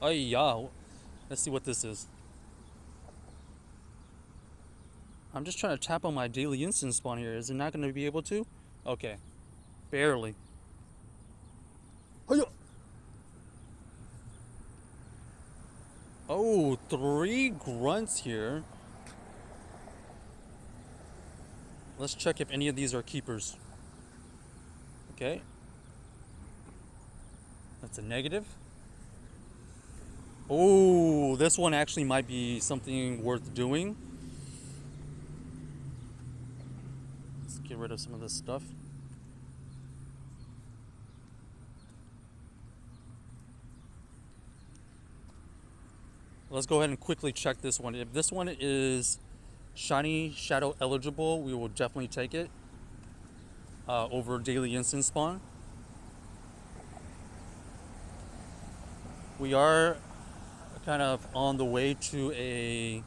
Oh yeah. Let's see what this is. I'm just trying to tap on my daily instance spawn here. Is it not going to be able to? Okay. Barely. Hiya! Oh, 3 grunts here. Let's check if any of these are keepers. Okay. That's a negative. Oh, this one actually might be something worth doing. Let's get rid of some of this stuff. Let's go ahead and quickly check this one. If this one is shiny shadow eligible, we will definitely take it over daily instance spawn. We are kind of on the way to a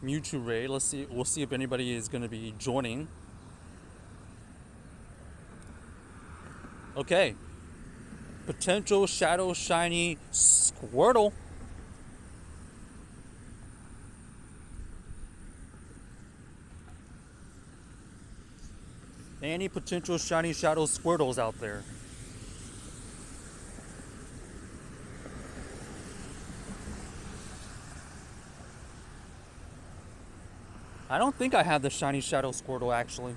Mewtwo raid. Let's see. We'll see if anybody is going to be joining. Okay. Potential shadow shiny Squirtle. Any potential shiny shadow Squirtles out there? I don't think I have the shiny shadow Squirtle actually.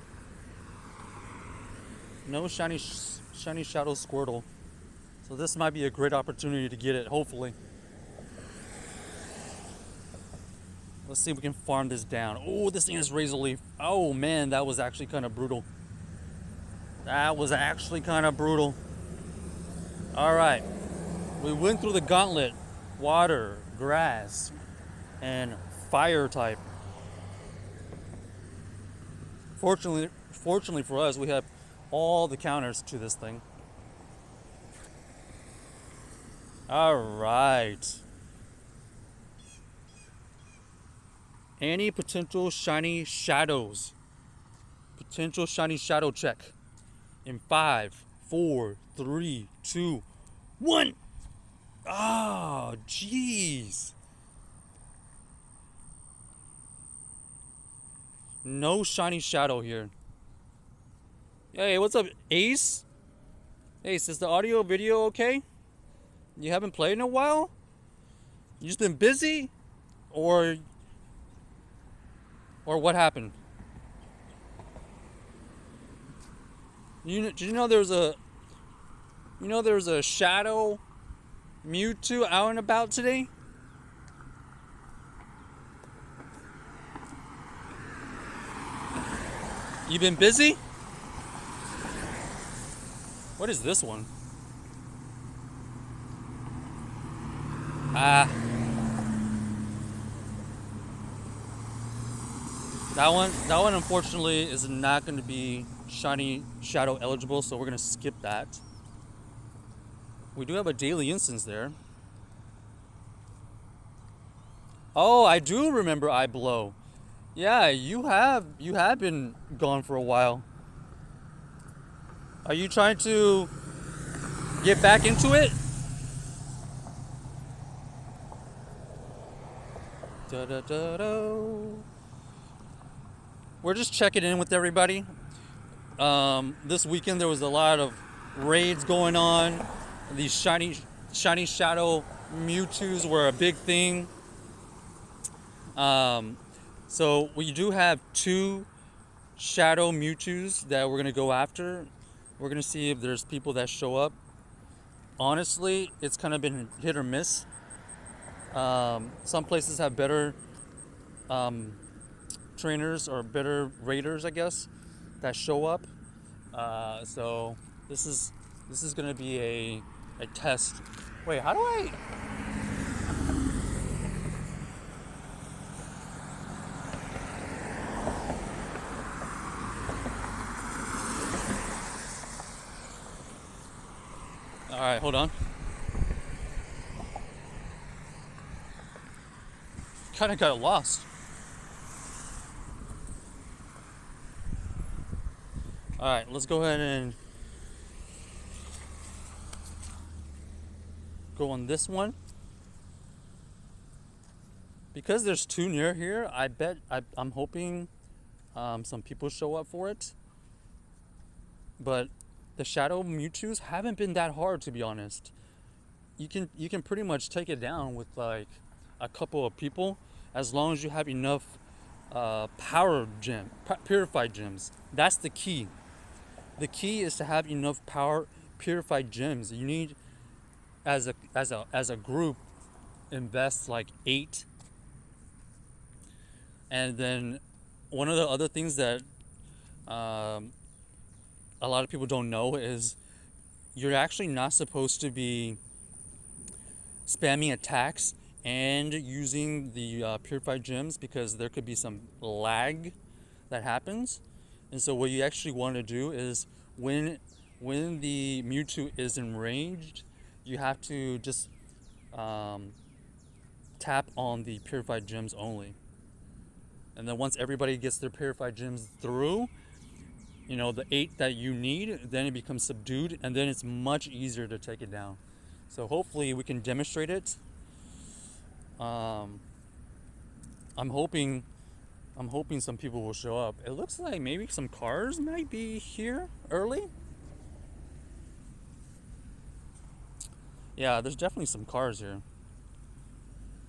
No shiny shadow Squirtle. So this might be a great opportunity to get it, hopefully. Let's see if we can farm this down. Oh, this thing is Razor Leaf. Oh man, that was actually kind of brutal. That was actually kind of brutal. All right. We went through the gauntlet. Water, grass, and fire type. Fortunately for us, we have all the counters to this thing. All right. Any potential shiny shadows? Potential shiny shadow check. In 5, 4, 3, 2, 1. Oh, jeez. No shiny shadow here. Hey, what's up, Ace? Ace, is the audio video okay? You haven't played in a while? You just been busy? Or what happened? Did you know there's a Shadow Mewtwo out and about today? You been busy? What is this one? Ah. That one unfortunately is not going to be shiny shadow eligible, so we're going to skip that. We do have a daily instance there. Oh, I do remember I Blow. Yeah, you have been gone for a while. Are you trying to get back into it? Da, da, da, da. We're just checking in with everybody. This weekend there was a lot of raids going on. These shiny shadow Mewtwo's were a big thing. So we do have 2 shadow Mewtwo's that we're gonna go after. We're gonna see if there's people that show up. Honestly, it's kind of been hit or miss. Some places have better trainers or better raiders, I guess, that show up. So this is gonna be a test. Wait, how do I? All right, hold on. Kind of got lost. All right, let's go ahead and go on this one. Because there's two near here, I'm hoping some people show up for it. But the Shadow Mewtwo's haven't been that hard, to be honest. You can pretty much take it down with like a couple of people, as long as you have enough purified gems. That's the key. The key is to have enough power purified gems. You need, as a group, invest like 8. And then one of the other things that a lot of people don't know is you're actually not supposed to be spamming attacks and using the purified gems, because there could be some lag that happens. And so what you actually want to do is when the Mewtwo is enraged, you have to just tap on the purified gems only. And then once everybody gets their purified gems through, the 8 that you need, then it becomes subdued, and then it's much easier to take it down. So hopefully we can demonstrate it. I'm hoping some people will show up. It looks like maybe some cars might be here early. Yeah, there's definitely some cars here.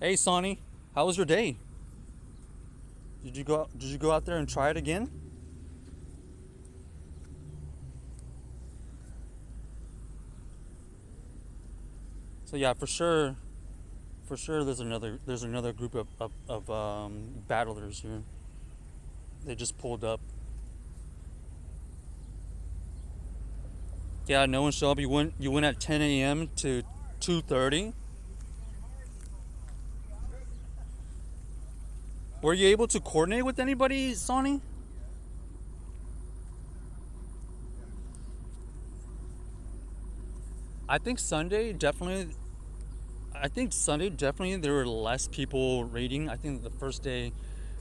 Hey Sonny, how was your day? Did you go out there and try it again? So yeah, for sure there's another group of battlers here. They just pulled up. Yeah, no one showed up. You went at 10 a.m. to 2:30. Were you able to coordinate with anybody, Sonny? I think Sunday definitely there were less people raiding. I think the first day,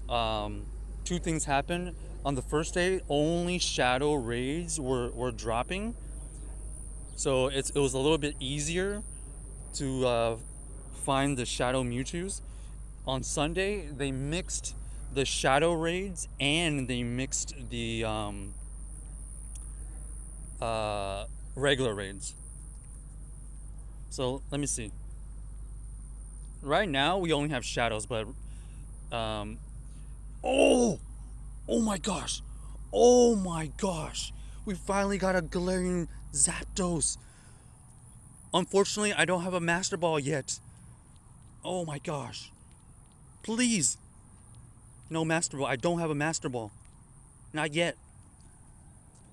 two things happened. On the first day, only shadow raids were dropping, so it was a little bit easier to find the Shadow Mewtwo's. On Sunday, they mixed the shadow raids and they mixed the regular raids. So let me see. Right now we only have shadows, but oh my gosh, we finally got a glaring Zapdos. Unfortunately, I don't have a Master Ball yet. Oh my gosh, please, no Master Ball. I don't have a Master Ball, not yet.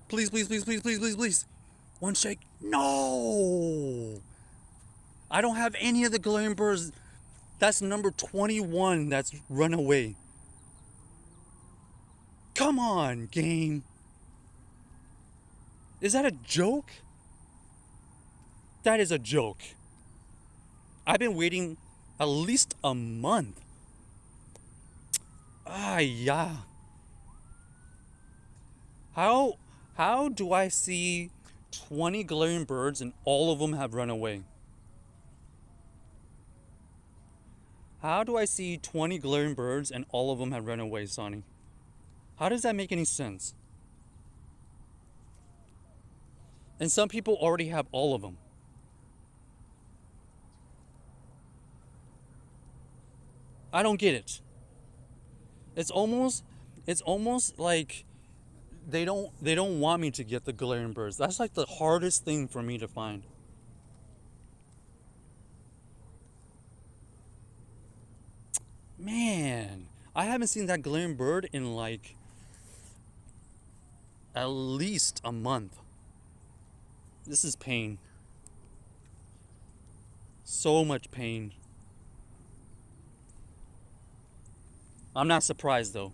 Please, please, please, please, please, please, please. One shake. No, I don't have any of the glaring birds. That's number 21 that's run away. Come on, game. Is that a joke? That is a joke. I've been waiting at least a month. Yeah. How do I see 20 glaring birds and all of them have run away? How do I see 20 glaring birds and all of them have run away, Sonny? How does that make any sense? And some people already have all of them. I don't get it. It's almost like they don't want me to get the glaring birds. That's like the hardest thing for me to find. Man, I haven't seen that glaring bird in like at least a month. This is pain. So much pain. I'm not surprised though.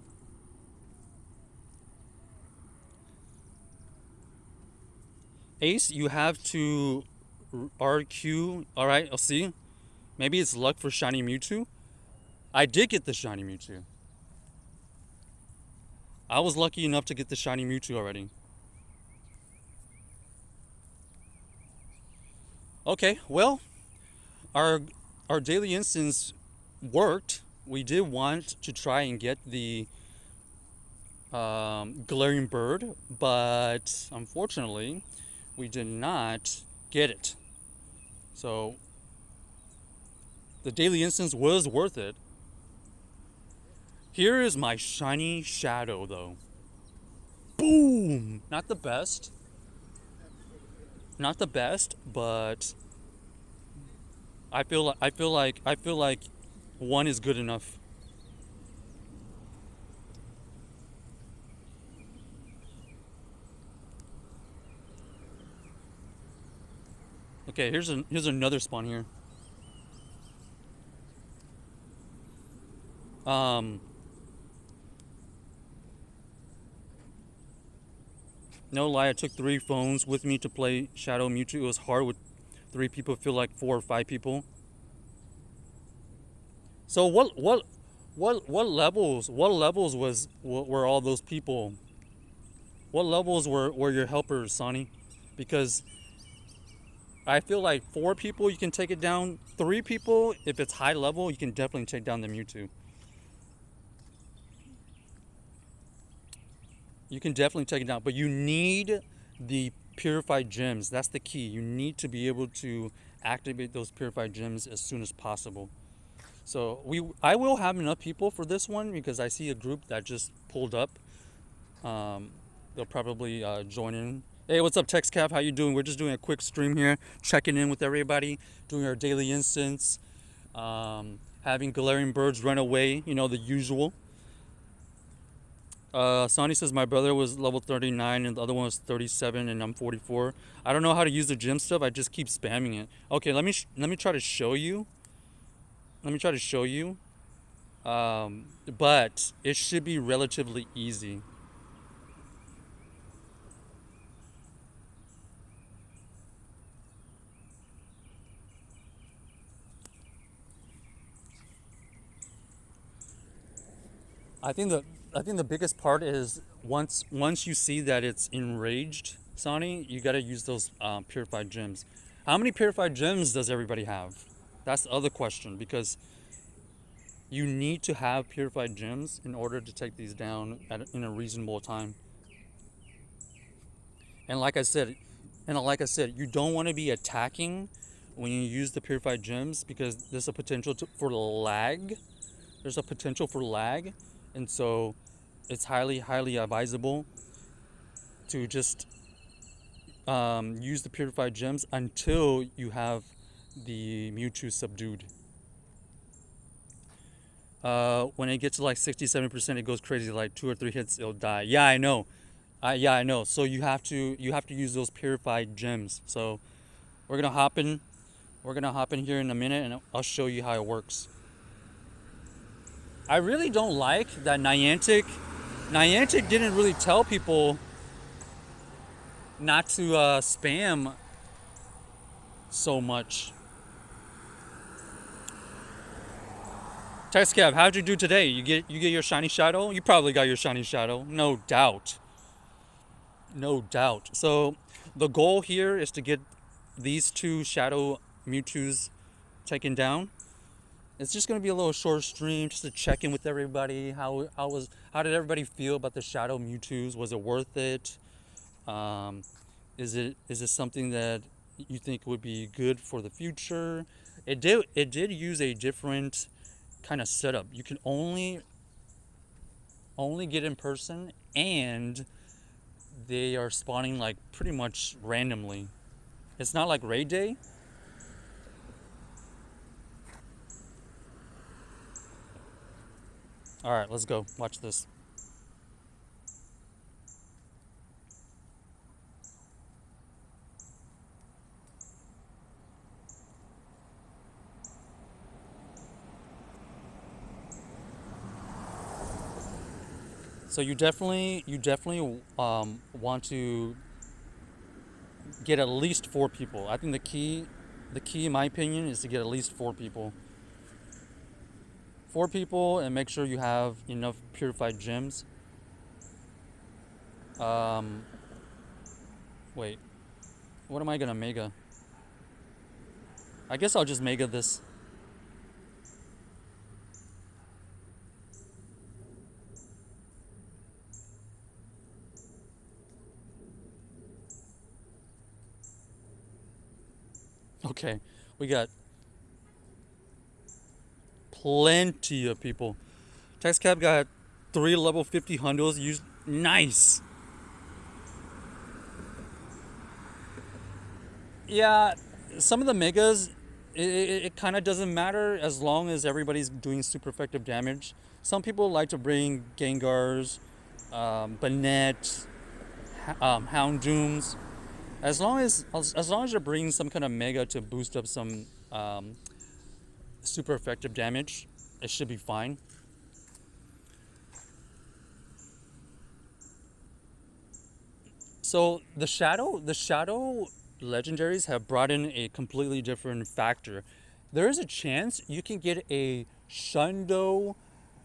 Ace, you have to RQ. Alright, I'll see. Maybe it's luck for Shiny Mewtwo. I did get the Shiny Mewtwo. I was lucky enough to get the Shiny Mewtwo already. Okay, well, our daily instance worked. we did want to try and get the glaring bird, but unfortunately we did not get it. So the daily instance was worth it. Here is my shiny shadow though. Boom! Not the best. Not the best, but I feel like one is good enough. Okay, here's another spawn here. No lie, I took 3 phones with me to play Shadow Mewtwo. It was hard with 3 people. Feel like 4 or 5 people. So what levels were all those people? What levels were your helpers, Sonny? Because I feel like 4 people you can take it down. 3 people, if it's high level, you can definitely take down the Mewtwo. You can definitely take it down, but you need the purified gems. That's the key. You need to be able to activate those purified gems as soon as possible. So I will have enough people for this one because I see a group that just pulled up. They'll probably join in. Hey, what's up, TextCap? How you doing? We're just doing a quick stream here, checking in with everybody, doing our daily instance, having glaring birds run away, you know, the usual. Sonny says my brother was level 39 and the other one was 37 and I'm 44. I don't know how to use the gym stuff. I just keep spamming it. Okay, let me try to show you. Let me try to show you. But it should be relatively easy. I think the biggest part is once you see that it's enraged, Sonny, you got to use those purified gems. How many purified gems does everybody have? That's the other question, because you need to have purified gems in order to take these down in a reasonable time. And like I said, you don't want to be attacking when you use the purified gems because there's a potential for lag. There's a potential for lag, and so it's highly advisable to just use the purified gems until you have the Mewtwo subdued. When it gets to like 60-70%, it goes crazy. Like 2 or 3 hits, it'll die. Yeah, I know. Yeah, I know. So you have to use those purified gems. So we're gonna hop in. We're gonna hop in here in a minute, and I'll show you how it works. I really don't like that Niantic. Niantic didn't really tell people not to spam so much. TextCab, how'd you do today? You get your shiny shadow? You probably got your shiny shadow, no doubt. No doubt. So the goal here is to get these 2 Shadow Mewtwo's taken down. It's just gonna be a little short stream just to check in with everybody. How did everybody feel about the Shadow Mewtwo's? Was it worth it? Is it something that you think would be good for the future? It did use a different kind of setup. You can only get in person, and they are spawning like pretty much randomly. It's not like raid day. All right, let's go. Watch this. So you definitely want to get at least 4 people. I think the key in my opinion is to get at least 4 people. 4 people, and make sure you have enough purified gems. Wait, what am I gonna mega? I guess I'll just mega this. Okay, we got plenty of people. TextCap got 3 level 50 hundos used. Nice. Yeah, some of the megas, it kind of doesn't matter as long as everybody's doing super effective damage. Some people like to bring Gengars, Banette, Houndooms. As long as you're bringing some kind of mega to boost up some super effective damage, it should be fine. So the shadow legendaries have brought in a completely different factor. There is a chance you can get a Shundo,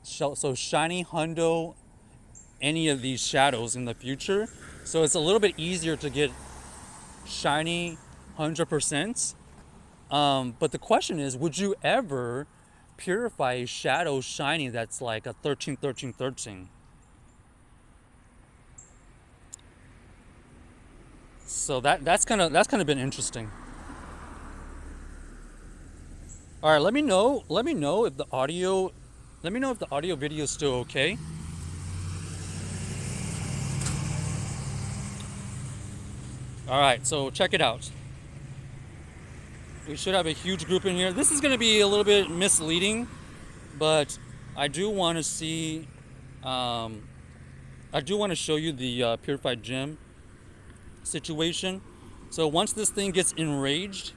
so shiny Hundo, any of these shadows in the future. So it's a little bit easier to get shiny 100%. But the question is, would you ever purify a shadow shiny that's like a 13, 13, 13? So that's kind of been interesting. All right, let me know if the audio video is still okay. All right, so check it out. We should have a huge group in here. This is going to be a little bit misleading, but I do want to see. I do want to show you the purified gem situation. So once this thing gets enraged,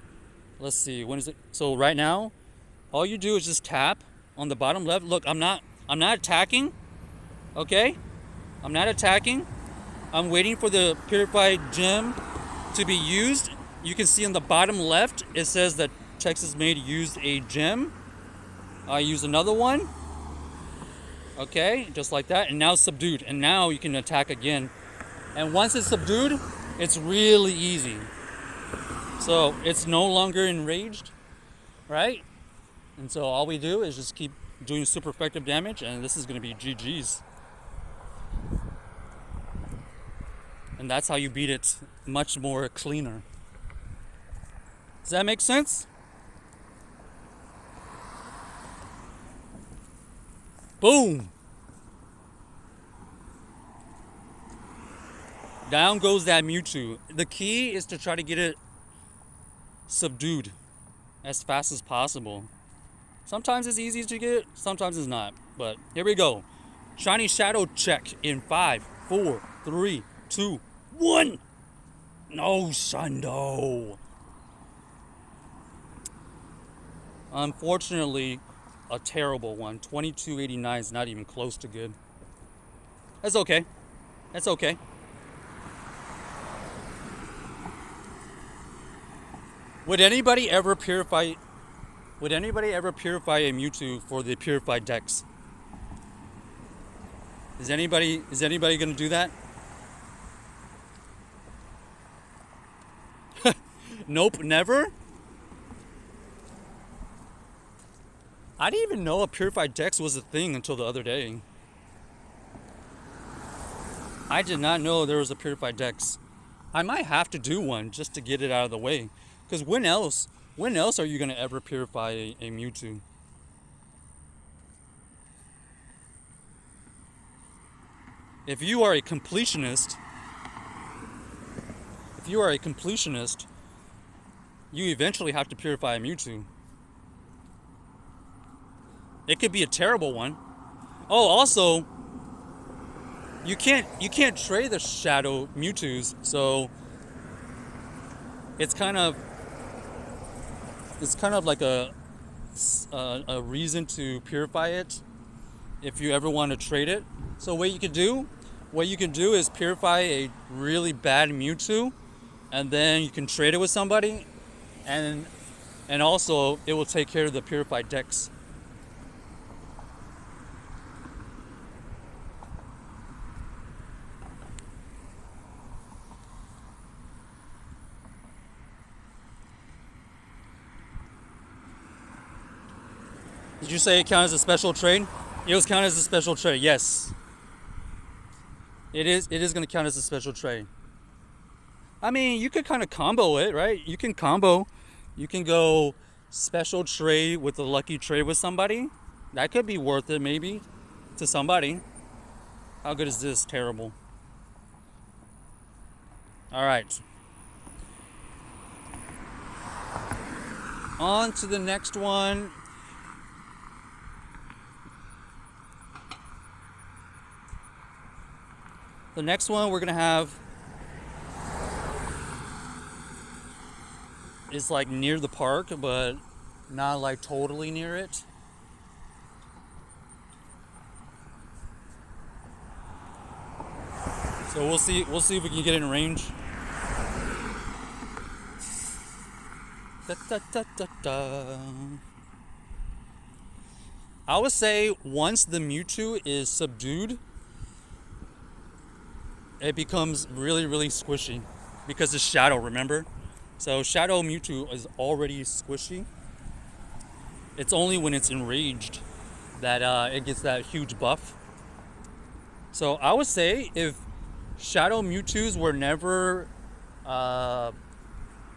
let's see, when is it? So right now, all you do is just tap on the bottom left. Look, I'm not attacking. Okay, I'm not attacking. I'm waiting for the purified gem to be used. You can see on the bottom left, it says that Texas Made used a gem. I used another one. Okay, just like that, and now subdued. And now you can attack again. And once it's subdued, it's really easy. So it's no longer enraged, right? And so all we do is just keep doing super effective damage, and this is going to be GG's. And that's how you beat it much more cleaner. Does that make sense? Boom! Down goes that Mewtwo. The key is to try to get it subdued as fast as possible. Sometimes it's easy to get, sometimes it's not. But here we go. Shiny Shadow check in 5, 4, 3, 2, 1. No Shundo. Unfortunately, a terrible one. 2289 is not even close to good. That's okay. That's okay. Would anybody ever purify a Mewtwo for the purified dex? Is anybody gonna do that? Nope, never. I didn't even know a purified dex was a thing until the other day. I did not know there was a purified dex. I might have to do one just to get it out of the way. Because when else are you going to ever purify a Mewtwo? If you are a completionist, you eventually have to purify a Mewtwo. It could be a terrible one. Oh, also, you can't trade the Shadow Mewtwo's, so it's kind of like a reason to purify it if you ever want to trade it. So what you can do is purify a really bad Mewtwo, and then you can trade it with somebody, and also it will take care of the purified dex. Did you say it counted as a special trade? It was counted as a special trade, yes. It is going to count as a special trade. I mean, you could kind of combo it, right? You can combo You can go special trade with a lucky trade with somebody. That could be worth it maybe to somebody. How good is this? Terrible. All right. On to the next one. The next one we're gonna have is like near the park, but not like totally near it. So we'll see if we can get it in range. Da, da, da, da, da. I would say once the Mewtwo is subdued, it becomes really, really squishy because it's Shadow, remember? So Shadow Mewtwo is already squishy. It's only when it's enraged that it gets that huge buff. So I would say if Shadow Mewtwo's were never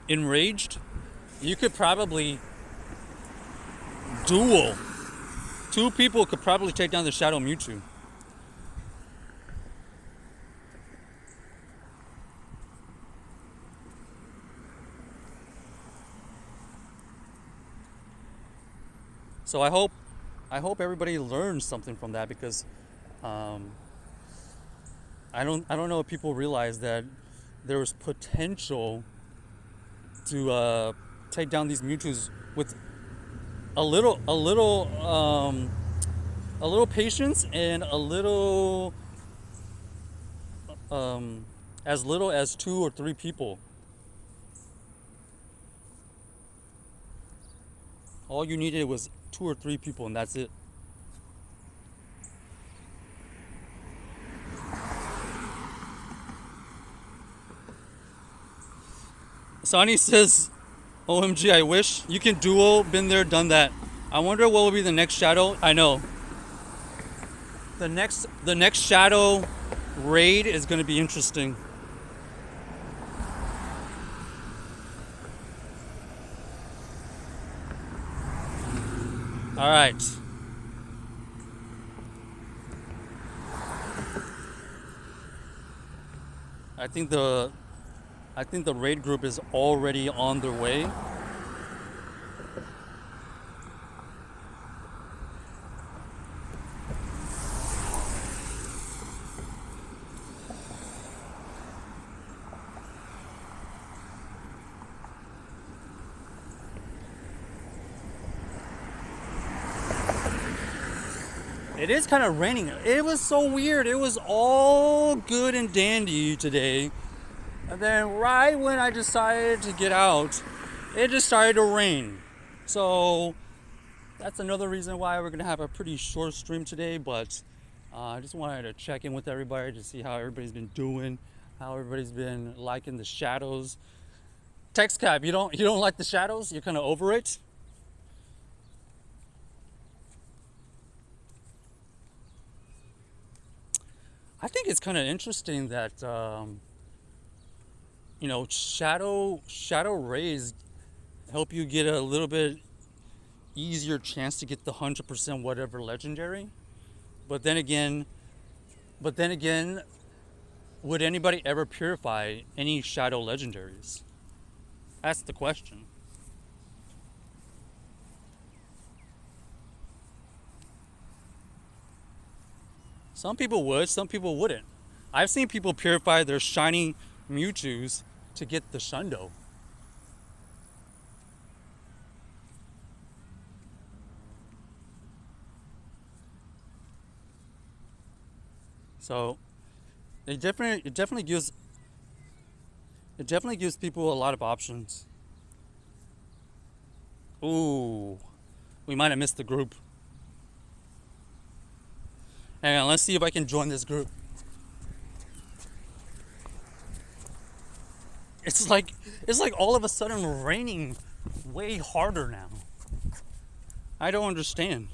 enraged, you could probably duel. Two people could probably take down the Shadow Mewtwo. So I hope everybody learns something from that, because I don't know if people realize that there was potential to take down these Mewtwo's with a little patience and a little as little as 2 or 3 people. All you needed was 2 or 3 people, and that's it. Sonny says, OMG, I wish. You can duel, been there, done that. I wonder what will be the next Shadow. I know. The next Shadow raid is going to be interesting. All right. I think the raid group is already on their way. It is kind of raining. It was so weird. It was all good and dandy today. And then right when I decided to get out, it just started to rain. So that's another reason why we're going to have a pretty short stream today. But I just wanted to check in with everybody to see how everybody's been doing, how everybody's been liking the Shadows. Text Cap, you don't like the Shadows? You're kind of over it? I think it's kind of interesting that shadow rays help you get a little bit easier chance to get the 100% whatever legendary. But then again, would anybody ever purify any shadow legendaries? That's the question. Some people would, some people wouldn't. I've seen people purify their shiny Mewtwo's to get the Shundo. So it definitely gives people a lot of options. Ooh, we might have missed the group. Hang on, let's see if I can join this group. It's like all of a sudden raining way harder now. I don't understand.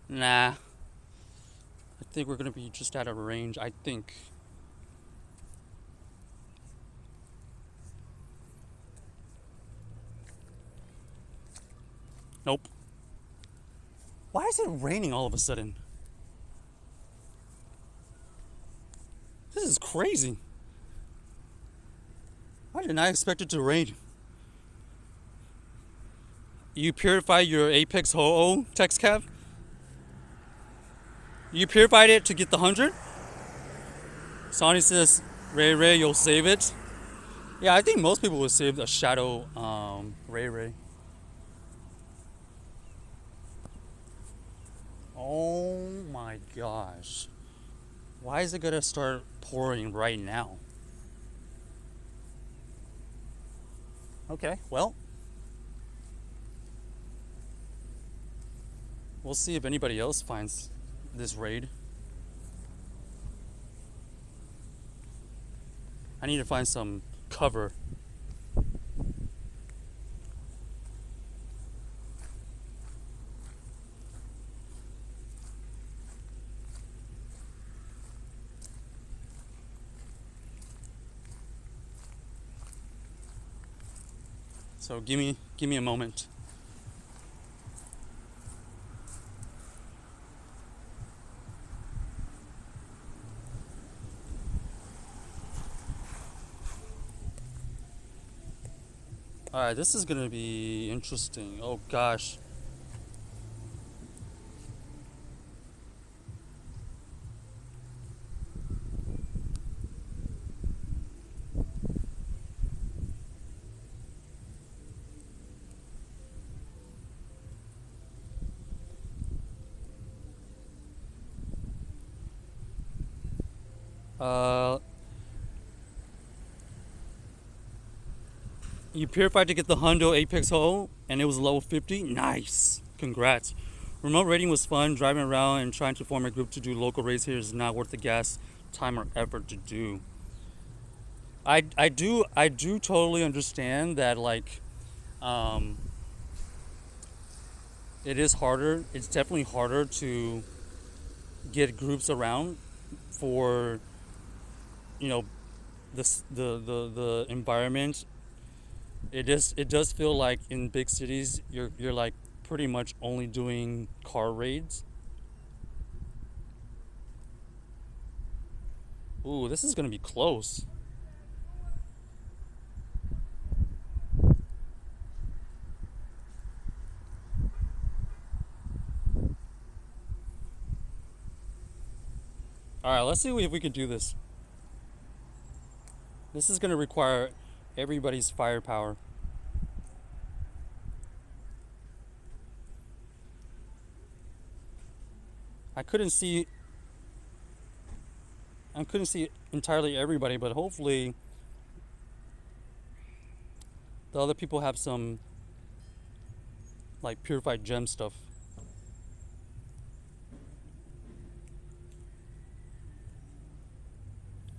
Nah. I think we're gonna be just out of range, I think. Nope. Why is it raining all of a sudden? This is crazy. I did not expect it to rain. You purify your Apex Ho-Oh text cap? You purified it to get the 100? Sonny says, Ray, you'll save it. Yeah, I think most people would save the Shadow Ray. Oh my gosh. Why is it gonna start pouring right now? Okay, well. We'll see if anybody else finds this raid. I need to find some cover. So give me a moment. Alright, this is gonna be interesting. Oh gosh. You purified to get the Hundo Apex Ho, and it was level 50. Nice. Congrats. Remote raiding was fun. Driving around and trying to form a group to do local raids here is not worth the gas, time, or effort to do. I do totally understand that, like, it is harder. It's definitely harder to get groups around for, you know, the environment. It does feel like in big cities you're like pretty much only doing car raids. Ooh, this is gonna be close. Alright, let's see if we can do this. This is gonna require everybody's firepower. I couldn't see entirely everybody, but hopefully the other people have some like purified gem stuff.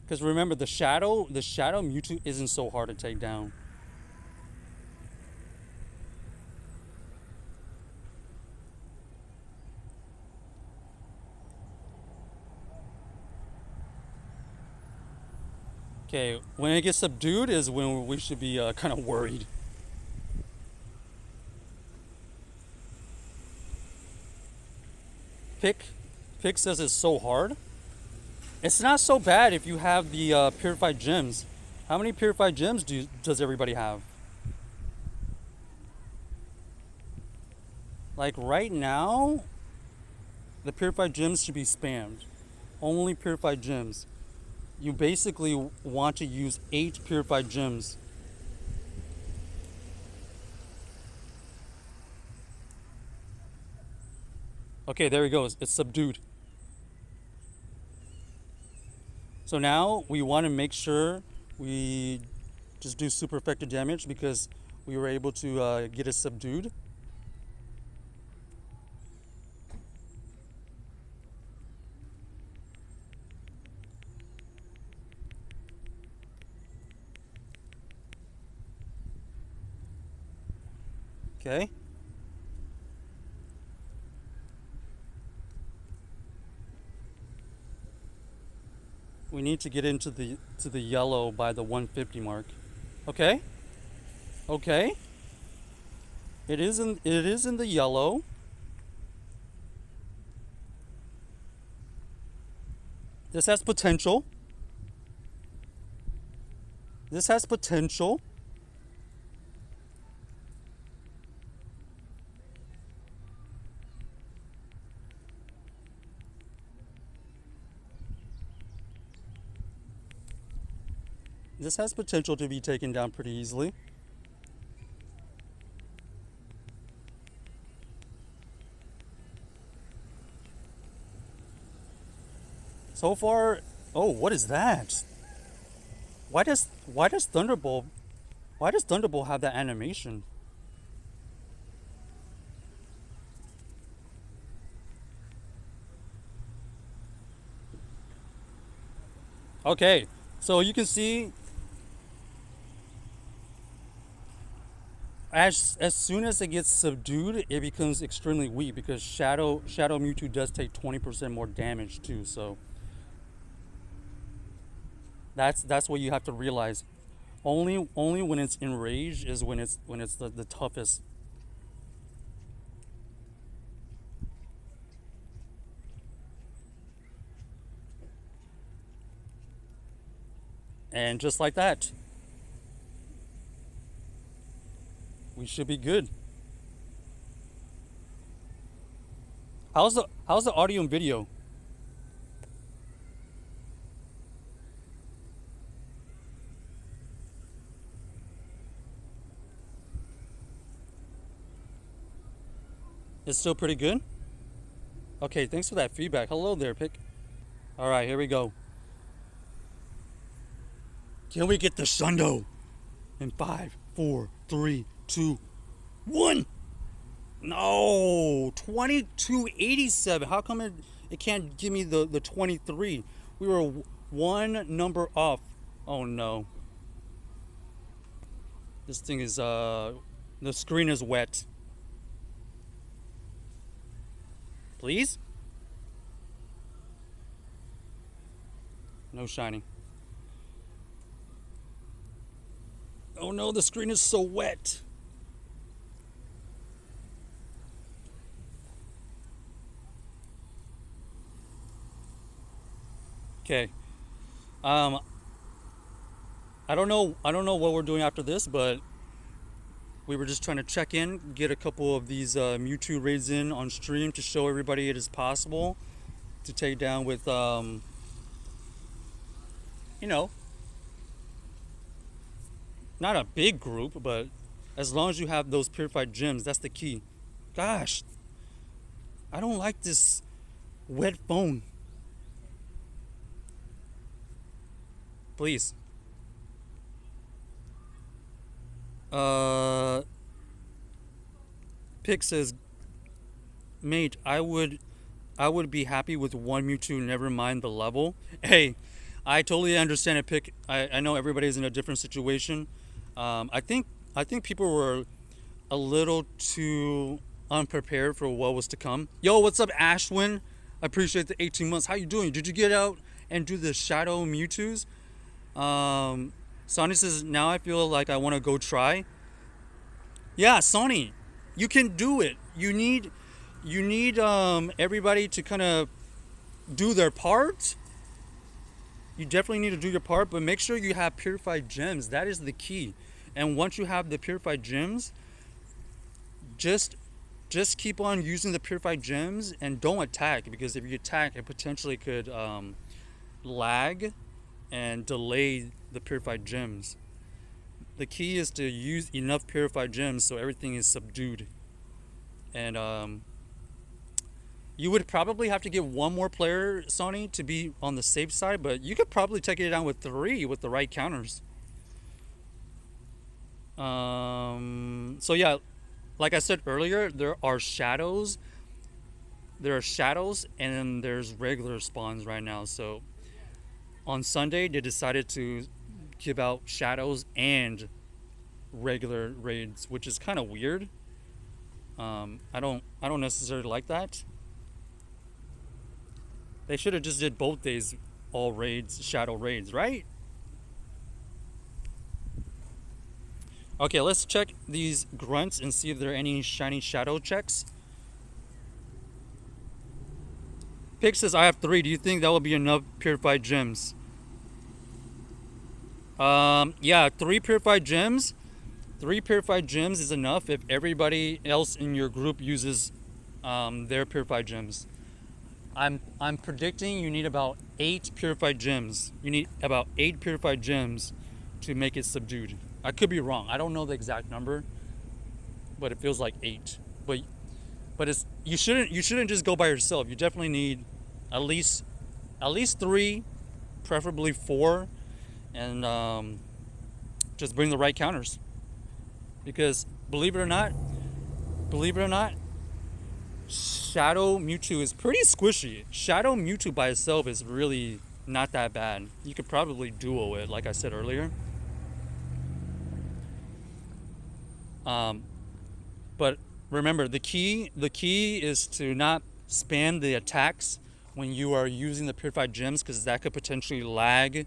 Because remember, the Shadow Mewtwo isn't so hard to take down. Okay, when it gets subdued is when we should be kind of worried. Pick says it's so hard. It's not so bad if you have the purified gems. How many purified gems does everybody have? Like right now, the purified gems should be spammed. Only purified gems. You basically want to use 8 purified gems. Okay, there he goes. It's subdued. So now we want to make sure we just do super effective damage because we were able to get it subdued. Okay. We need to get into the yellow by the 150 mark. Okay. Okay. It is in the yellow. This has potential. This has potential. This has potential to be taken down pretty easily. So far, oh, what is that? Why does Thunderbolt have that animation? Okay, so you can see as soon as it gets subdued, it becomes extremely weak because Shadow Mewtwo does take 20% more damage too. So that's what you have to realize. Only when it's enraged is when it's the toughest. And just like that, we should be good. How's the audio and video? It's still pretty good? Okay, thanks for that feedback. Hello there, Pick. All right, here we go. Can we get the Shundo? In 5, 4, 3, 2, 1. No, 2287. How come it can't give me the 23? We were one number off. Oh no. This thing is the screen is wet. Please? No shining. Oh no, the screen is so wet. Okay. I don't know what we're doing after this, but we were just trying to check in, get a couple of these Mewtwo raids in on stream to show everybody it is possible to take down with you know, not a big group, but as long as you have those purified gems, that's the key. Gosh, I don't like this wet phone. Please. Pick says, mate, I would be happy with one Mewtwo, never mind the level. Hey, I totally understand it, Pick. I know everybody's in a different situation. I think people were a little too unprepared for what was to come. Yo, what's up, Ashwin? I appreciate the 18 months. How you doing? Did you get out and do the Shadow Mewtwo's? Sonny says, now I feel like I want to go try. Yeah, Sonny, you can do it. You need everybody to kind of do their part. You definitely need to do your part, but make sure you have purified gems. That is the key. And once you have the purified gems, just keep on using the purified gems and don't attack, because if you attack, it potentially could lag and delay the purified gems. The key is to use enough purified gems so everything is subdued. And you would probably have to get one more player, Sonny, to be on the safe side, but you could probably take it down with 3 with the right counters. So yeah, like I said earlier, there are shadows. There are shadows and there's regular spawns right now. So on Sunday, they decided to give out shadows and regular raids, which is kind of weird. I don't necessarily like that. They should have just did both days, all raids, shadow raids, right? Okay, let's check these grunts and see if there are any shiny shadow checks. Pig says, I have 3. Do you think that will be enough purified gems? Yeah, 3 purified gems. 3 purified gems is enough if everybody else in your group uses their purified gems. I'm predicting you need about 8 purified gems. You need about 8 purified gems to make it subdued. I could be wrong. I don't know the exact number, but it feels like 8. But it's you shouldn't just go by yourself. You definitely need at least 3, preferably 4, and just bring the right counters. Because believe it or not, Shadow Mewtwo is pretty squishy. Shadow Mewtwo by itself is really not that bad. You could probably duo it, like I said earlier. But remember, the key is to not spam the attacks when you are using the purified gems, because that could potentially lag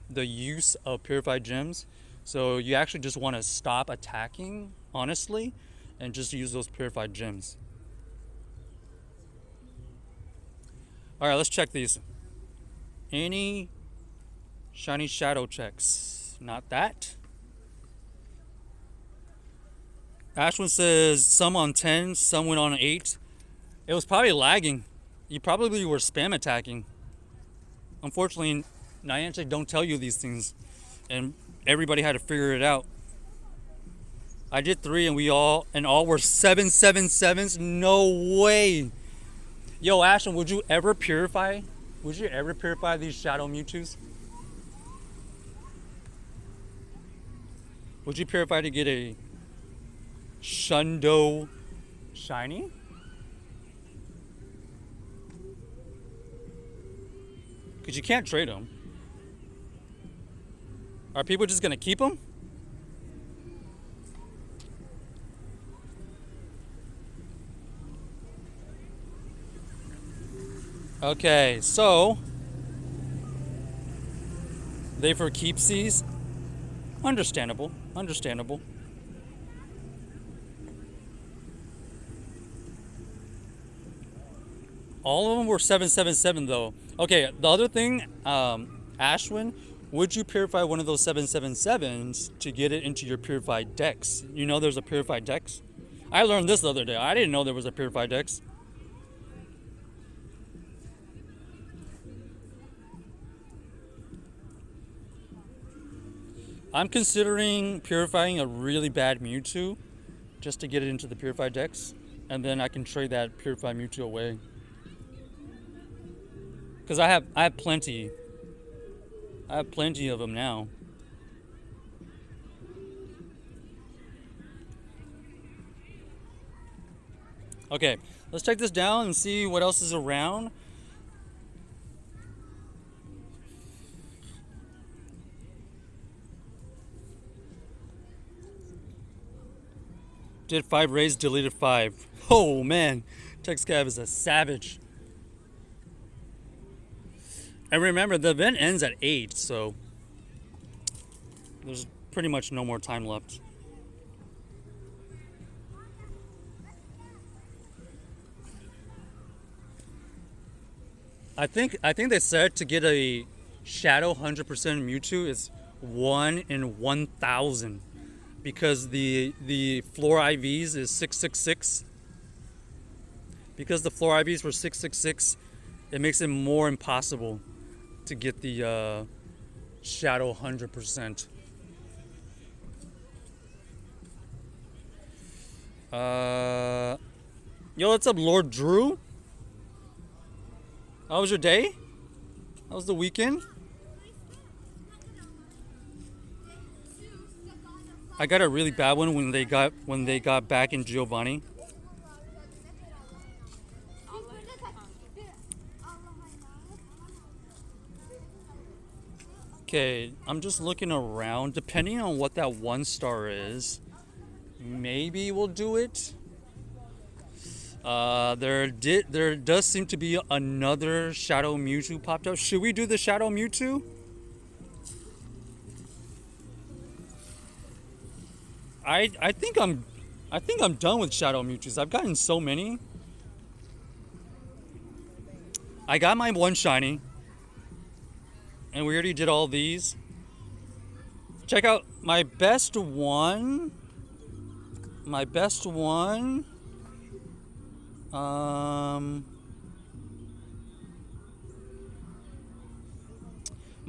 the use of purified gems. So you actually just want to stop attacking, honestly, and just use those purified gems. All right, let's check these. Any shiny shadow checks? Not that. Ashwin says some on 10, some went on 8. It was probably lagging. You probably were spam attacking. Unfortunately, Niantic don't tell you these things, and everybody had to figure it out. I did 3, and all were 777s. No way. Yo, Ashton, would you ever purify these Shadow Mewtwo's? Would you purify to get a Shundo shiny? Because you can't trade them. Are people just going to keep them? Okay, so they for keepsies. Understandable. All of them were 777 though. Okay, the other thing, Ashwin, would you purify one of those 777s to get it into your purified dex? You know there's a purified dex? I learned this the other day. I didn't know there was a purified dex. I'm considering purifying a really bad Mewtwo just to get it into the purified dex, and then I can trade that purified Mewtwo away. Because I have plenty. I have plenty of them now. Okay, let's check this down and see what else is around. Did 5 raids, deleted 5. Oh man, TechScav is a savage. And remember, the event ends at 8, so there's pretty much no more time left. I think they said to get a Shadow 100% Mewtwo is 1 in 1,000. Because the floor IVs is 666. Because the floor IVs were 666, it makes it more impossible to get the Shadow 100%. Yo, what's up, Lord Drew? How was your day? How was the weekend? I got a really bad one when they got back in Giovanni. Okay, I'm just looking around. Depending on what that 1-star is, maybe we'll do it. There does seem to be another Shadow Mewtwo popped up. Should we do the Shadow Mewtwo? I think I'm done with Shadow Mewtwo's. I've gotten so many. I got my one shiny, and we already did all these. Check out my best one. My best one. My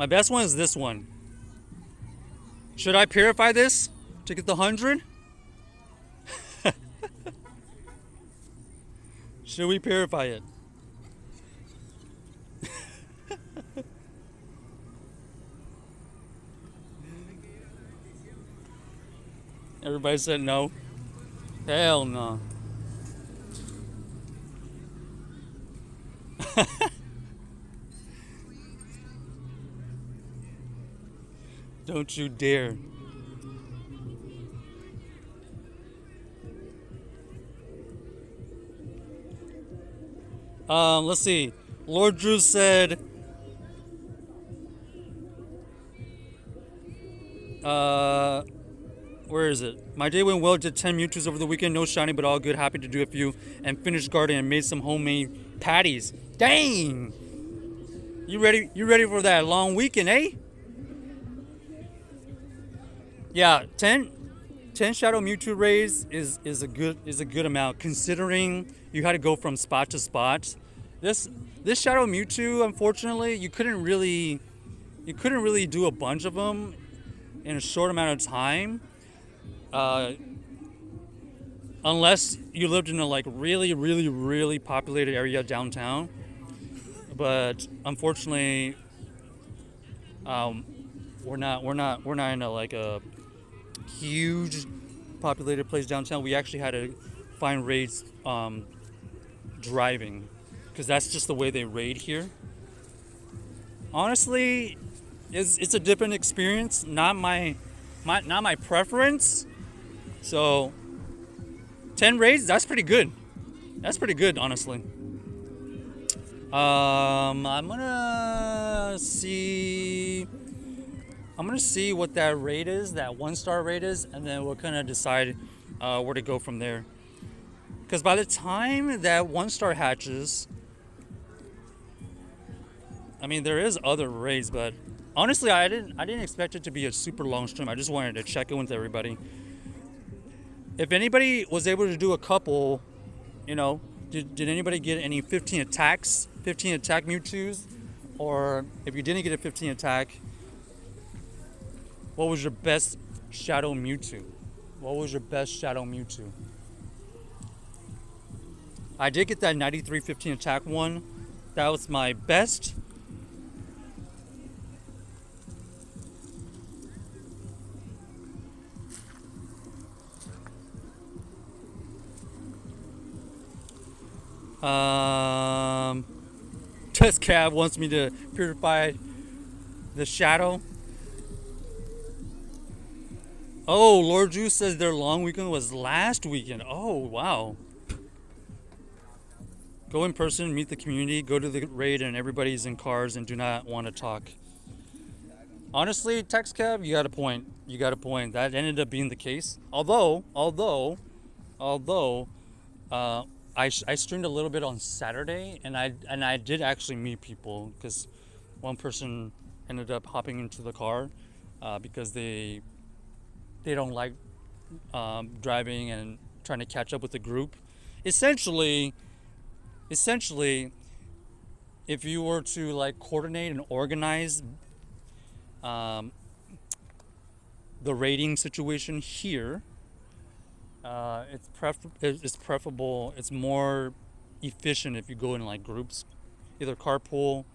best one is this one. Should I purify this to get the 100? Should we purify it? Everybody said no. Hell no. Don't you dare. Let's see. Lord Drew said, where is it? My day went well, did 10 Mewtwo's over the weekend, no shiny, but all good, happy to do a few, and finished garden and made some homemade patties. Dang! You ready for that long weekend, eh? Yeah, 10 Shadow Mewtwo raids is a good amount, considering you had to go from spot to spot. This Shadow Mewtwo, unfortunately, you couldn't really do a bunch of them in a short amount of time, unless you lived in a like really populated area downtown. But unfortunately, we're not in a huge populated place downtown. We actually had to find raids driving, because that's just the way they raid here. Honestly, it's a different experience, not my preference. So 10 raids, that's pretty good. That's pretty good, honestly. I'm gonna see what that rate is, that 1-star rate is, and then we'll kind of decide where to go from there. Because by the time that 1-star hatches, I mean, there is other raids, but honestly, I didn't expect it to be a super long stream. I just wanted to check in with everybody. If anybody was able to do a couple, you know, did anybody get any 15 attack Mewtwo's? Or if you didn't get a 15 attack, what was your best Shadow Mewtwo? What was your best Shadow Mewtwo? I did get that 93 15 attack one. That was my best. Test Cab wants me to purify the Shadow. Oh, Lord Juice says their long weekend was last weekend. Oh, wow. Go in person, meet the community, go to the raid, and everybody's in cars and do not want to talk. Honestly, Text Cab, you got a point. You got a point. That ended up being the case. Although, I streamed a little bit on Saturday, and I did actually meet people, because one person ended up hopping into the car because they don't like driving and trying to catch up with the group. Essentially, if you were to like coordinate and organize the rating situation here, it's preferable. It's more efficient if you go in like groups, either carpool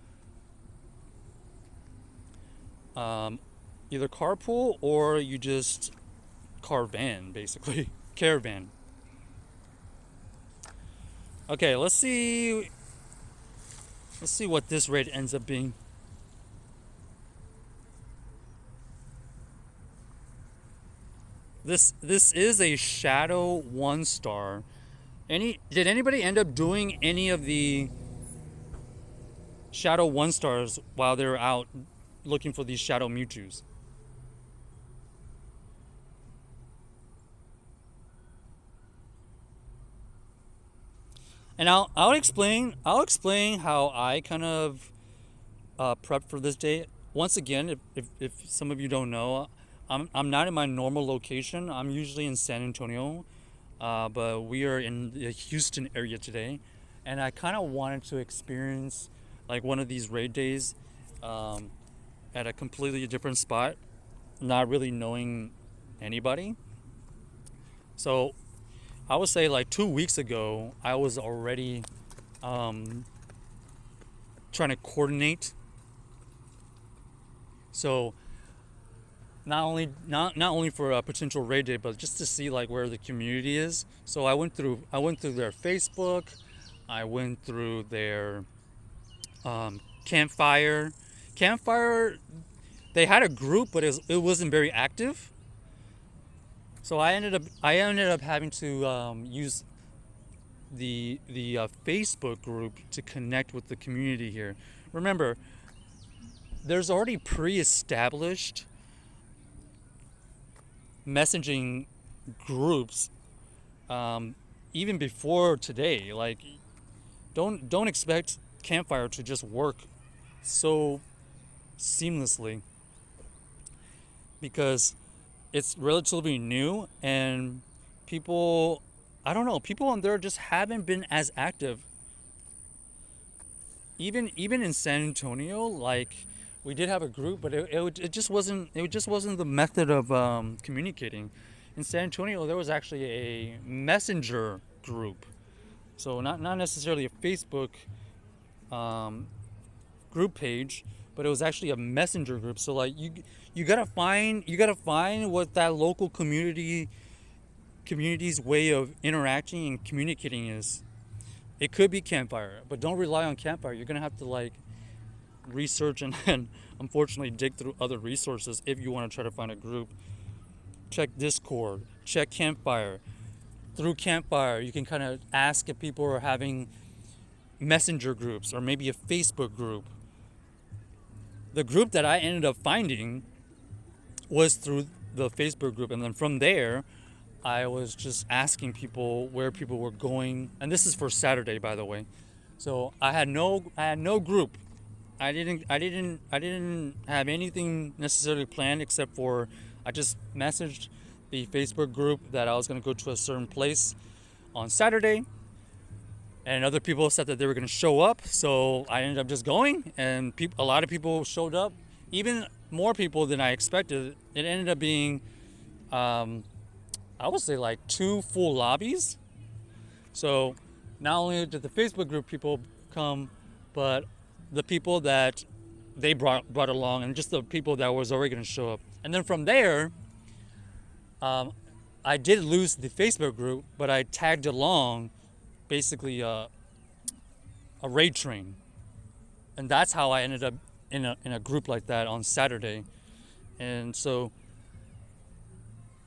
or you just caravan, basically. Caravan. Okay, let's see what this raid ends up being. This is a Shadow 1-star. Did anybody end up doing any of the Shadow 1-stars while they were out looking for these Shadow Mewtwo's? And I'll explain how I kind of prepped for this day. Once again, if some of you don't know, I'm not in my normal location. I'm usually in San Antonio, but we are in the Houston area today, and I kind of wanted to experience like one of these raid days um, at a completely different spot, not really knowing anybody. So I would say like 2 weeks ago, I was already um, trying to coordinate. So not only for a potential raid day, but just to see like where the community is. So I went through their Facebook, I went through their campfire. Campfire, they had a group, but it wasn't very active. So I ended up having to use the Facebook group to connect with the community here. Remember, there's already pre-established messaging groups even before today. Like, don't expect Campfire to just work so seamlessly because it's relatively new and people, I don't know, people on there just haven't been as active. Even in San Antonio, like we did have a group, but it just wasn't the method of communicating. In San Antonio, there was actually a messenger group, so not necessarily a Facebook um, group page, but it was actually a messenger group. So like you gotta find what that local community's way of interacting and communicating is. It could be Campfire, but don't rely on Campfire. You're gonna have to like research and unfortunately dig through other resources if you want to try to find a group. Check Discord, check Campfire. Through Campfire, you can kind of ask if people are having messenger groups or maybe a Facebook group. The group that I ended up finding was through the Facebook group, and then from there I was just asking people where people were going, and this is for Saturday, by the way. So I had no group. I didn't have anything necessarily planned except for I just messaged the Facebook group that I was going to go to a certain place on Saturday, and other people said that they were going to show up, so I ended up just going, and a lot of people showed up, even more people than I expected. It ended up being I would say like 2 full lobbies. So not only did the Facebook group people come, but the people that they brought along, and just the people that was already going to show up. And then from there, I did lose the Facebook group, but I tagged along basically a raid train, and that's how I ended up in a group like that on Saturday. And so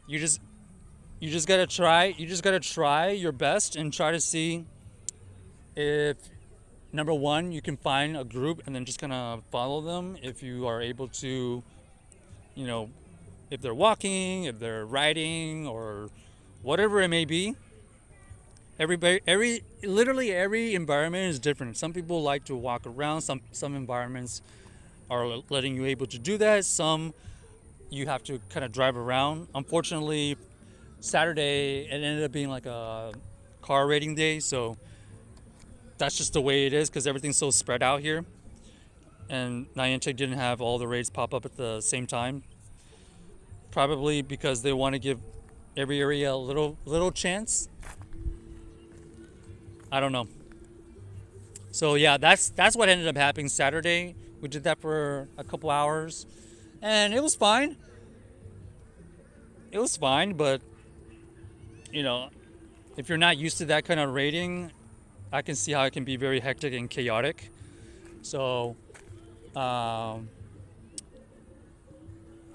you just gotta try your best and try to see if, number one, you can find a group and then just kind of follow them. If you are able to, you know, if they're walking, if they're riding, or whatever it may be. Literally every environment is different. Some people like to walk around. Some environments are letting you able to do that. Some you have to kind of drive around. Unfortunately, Saturday it ended up being like a car raiding day, so that's just the way it is because everything's so spread out here. And Niantic didn't have all the raids pop up at the same time, probably because they want to give every area a little chance. I don't know. So yeah, that's what ended up happening Saturday. We did that for a couple hours, and it was fine. It was fine, but you know, if you're not used to that kind of raiding, I can see how it can be very hectic and chaotic. So I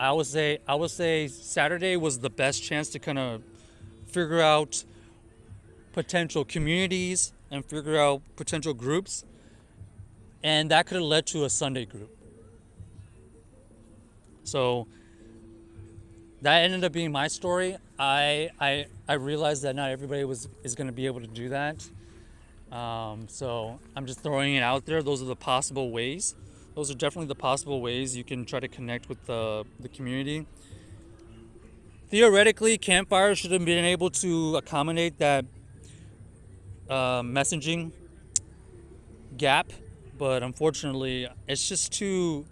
would say Saturday was the best chance to kind of figure out potential communities and figure out potential groups, and that could have led to a Sunday group. So that ended up being my story. I realized that not everybody is going to be able to do that. So I'm just throwing it out there. Those are the possible ways. Those are definitely the possible ways you can try to connect with the community. Theoretically, Campfire should have been able to accommodate that messaging gap, but unfortunately, it's too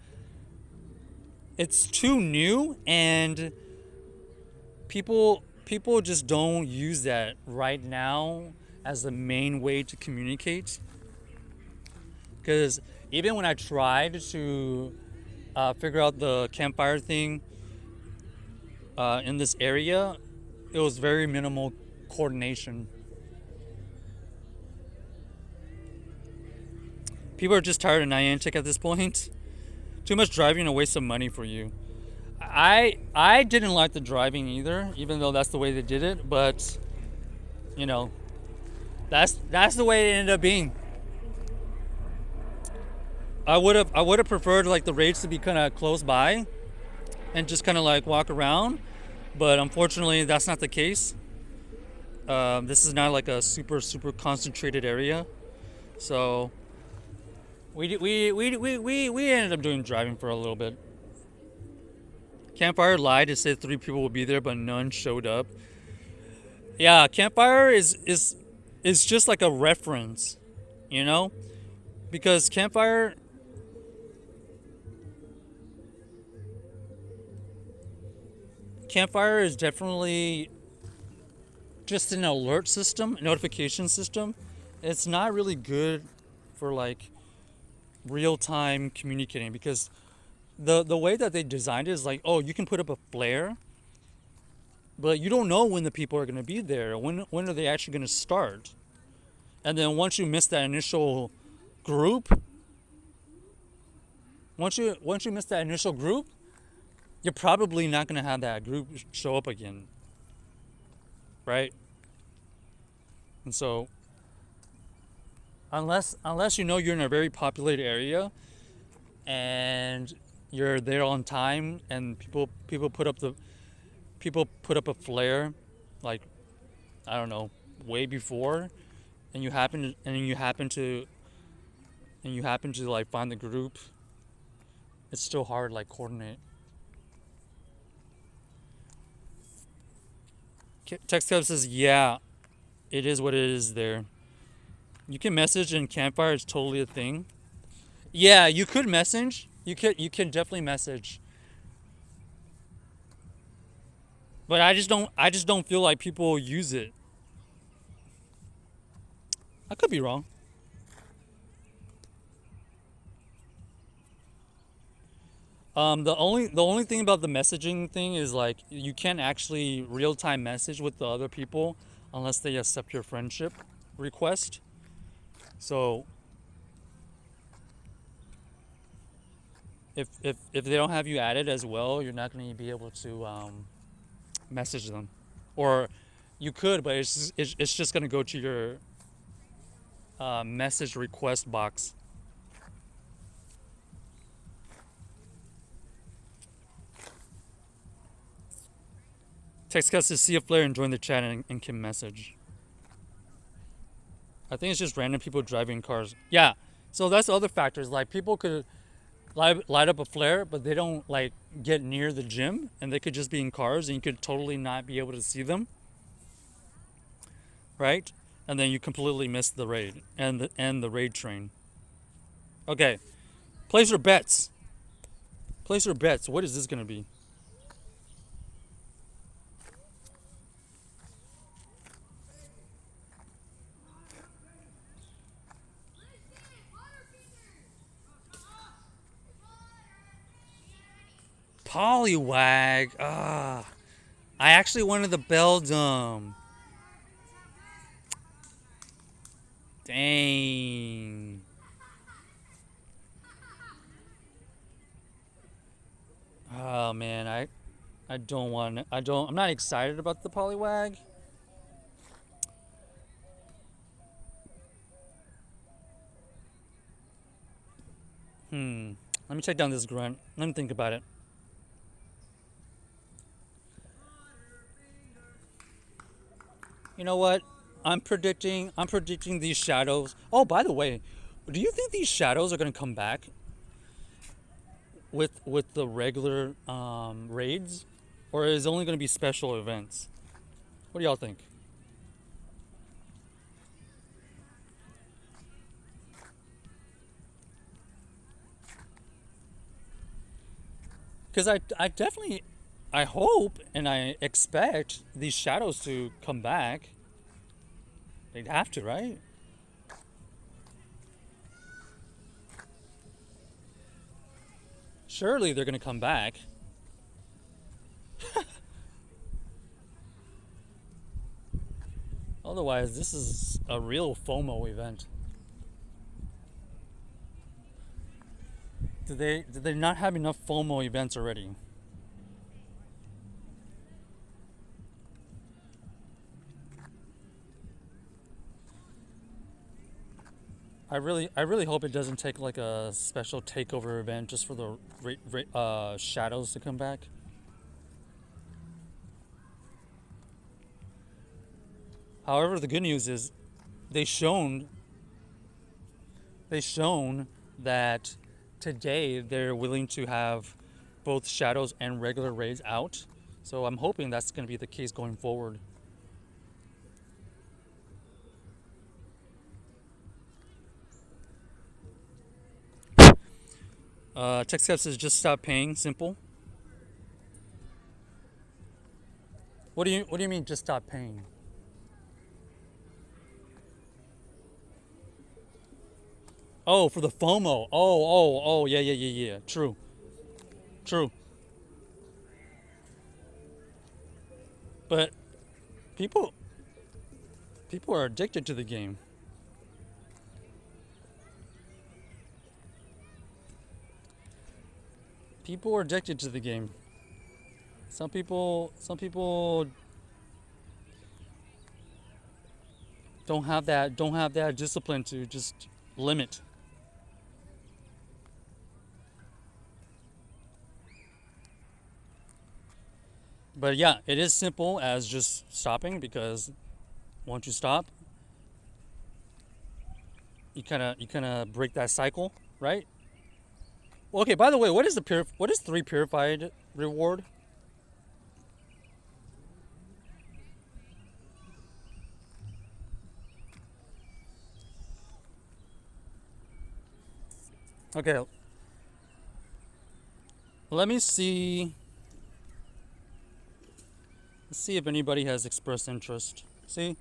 new, and people just don't use that right now as the main way to communicate. Because even when I tried to figure out the Campfire thing in this area, it was very minimal coordination. People are just tired of Niantic at this point. Too much driving, a waste of money for you. I didn't like the driving either, even though that's the way they did it. But you know, that's the way it ended up being. I would have preferred like the raids to be kind of close by, and just kind of like walk around. But unfortunately, that's not the case. This is not like a super concentrated area, so we ended up doing driving for a little bit. Campfire lied to say 3 people would be there, but none showed up. Yeah, Campfire is just like a reference, you know, because Campfire is definitely just an alert system, notification system. It's not really good for like real-time communicating, because the way that they designed it is like, oh, you can put up a flare, but you don't know when the people are going to be there. When are they actually going to start? And then once you miss that initial group, once you miss that initial group, you're probably not going to have that group show up again, right? And so unless you know you're in a very populated area and you're there on time, and people put up a flare, like, I don't know, way before, and you happen to like find the group, it's still hard to like coordinate. Text Cub says, yeah, it is what it is there. You can message in Campfire, it's totally a thing. Yeah, you could message. You can definitely message. But I just don't feel like people use it. I could be wrong. The only thing about the messaging thing is like you can't actually real-time message with the other people unless they accept your friendship request. So if they don't have you added as well, you're not going to be able to message them, or you could, but it's just going to go to your message request box. Text us to see a flare and join the chat and can message. I think it's just random people driving cars. Yeah, so that's the other factors. Like, people could light up a flare, but they don't like get near the gym, and they could just be in cars, and you could totally not be able to see them, right? And then you completely miss the raid and the raid train. Okay, place your bets. Place your bets. What is this gonna be? Poliwag. I actually wanted the Beldum. Dang. Oh man, I don't want. I'm not excited about the Poliwag. Let me check down this grunt. Let me think about it. You know what? I'm predicting these shadows. Oh, by the way, do you think these shadows are gonna come back with the regular raids, or is it only gonna be special events? What do y'all think? Because I definitely, I hope and I expect these shadows to come back. They'd have to, right? Surely they're gonna come back. Otherwise, this is a real FOMO event. Did they not have enough FOMO events already? I really hope it doesn't take like a special takeover event just for the shadows to come back. However, the good news is they shown they shown that today they're willing to have both shadows and regular raids out. So I'm hoping that's going to be the case going forward. TechScap says just stop paying. Simple. What do you mean just stop paying? Oh, for the FOMO. Oh, yeah. True. True. But people people are addicted to the game. People are addicted to the game. Some people don't have that discipline to just limit. But yeah, it is simple as just stopping, because once you stop, you kind of break that cycle, right? Well, okay, by the way, what is 3 purified reward? Okay, let me see. Let's see if anybody has expressed interest. See?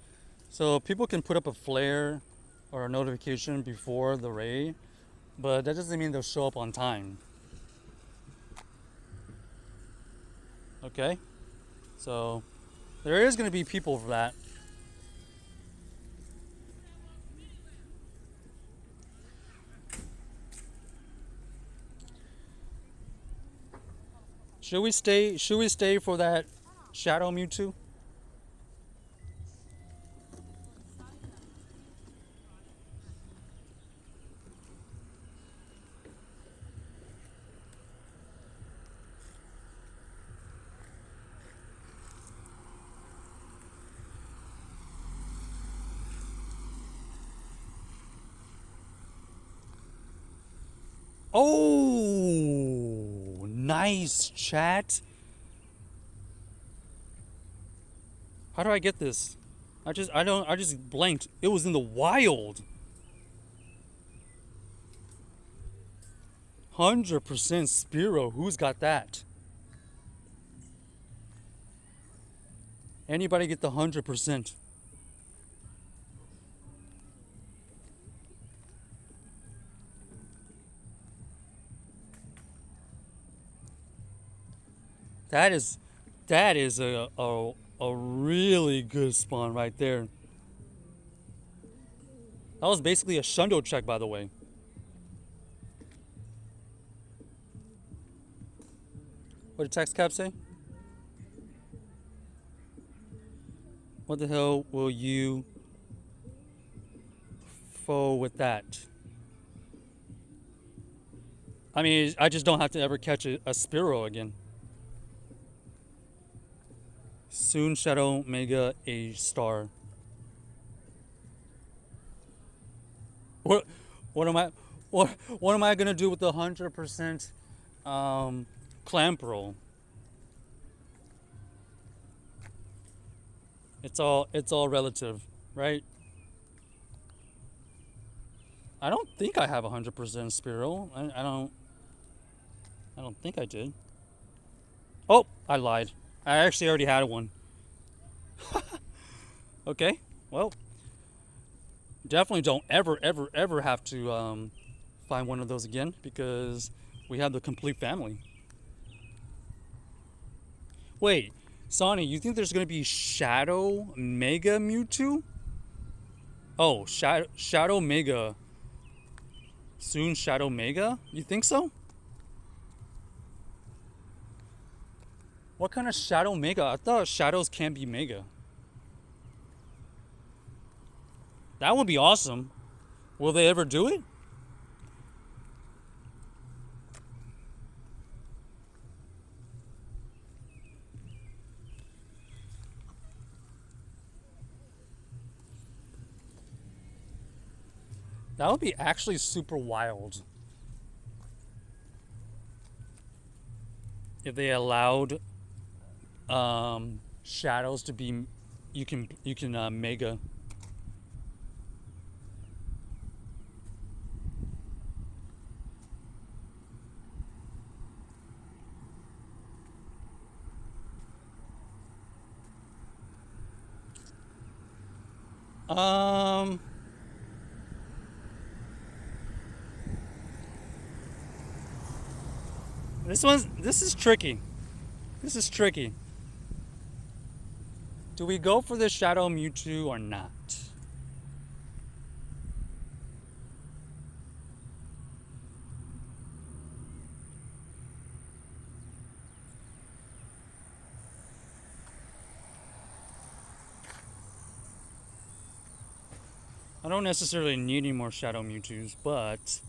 So people can put up a flare or a notification before the raid, but that doesn't mean they'll show up on time. Okay? So there is going to be people for that. Should we stay for that Shadow Mewtwo? Oh, nice chat. How do I get this? I just blanked. It was in the wild. 100% Spiro. Who's got that? Anybody get the 100%? That is a really good spawn right there. That was basically a shundo check, by the way. What did text cap say? What the hell will you foe with that? I mean, I just don't have to ever catch a Spiro again. Soon Shadow Mega a star. What what am I what am I gonna do with the 100% clamp roll? It's all relative, right? I don't think I have 100% spiral. I don't think I did. Oh, I lied. I actually already had one. Okay. Well, definitely don't ever have to find one of those again because we have the complete family. Wait, Sonny, you think there's gonna be Shadow Mega Mewtwo? Oh, Shadow Mega. Soon Shadow Mega? You think so? What kind of Shadow Mega? I thought Shadows can't be Mega. That would be awesome. Will they ever do it? That would be actually super wild if they allowed shadows to be you can mega. Um this is tricky. This is tricky. Do we go for the Shadow Mewtwo or not? I don't necessarily need any more Shadow Mewtwo's, but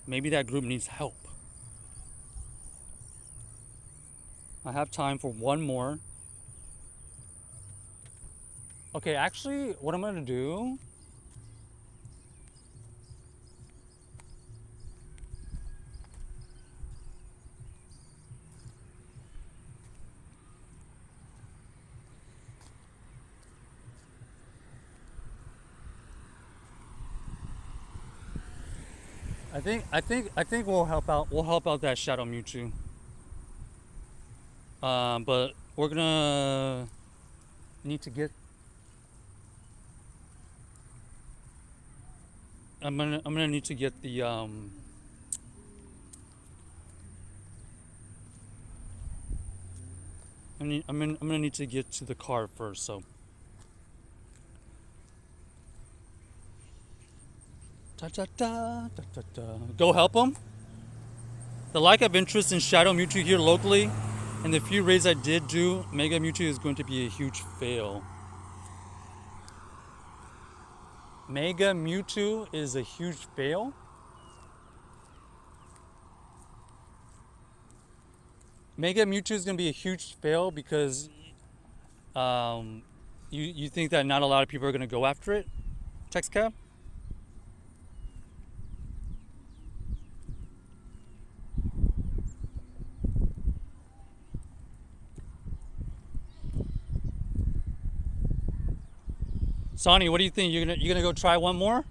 maybe that group needs help. I have time for one more. Okay, actually, what I'm gonna do. I think we'll help out. We'll help out that Shadow Mewtwo. But we're gonna need to get. I'm gonna need to get the I'm gonna need to get to the car first. So. Da, da, da, da, da, da. Go help him. The lack of interest in Shadow Mewtwo here locally, and the few raids I did do, Mega Mewtwo is going to be a huge fail. Mega Mewtwo is a huge fail. Mega Mewtwo is going to be a huge fail because you think that not a lot of people are going to go after it, Text Cab? Sonny, what do you think? You're gonna go try one more?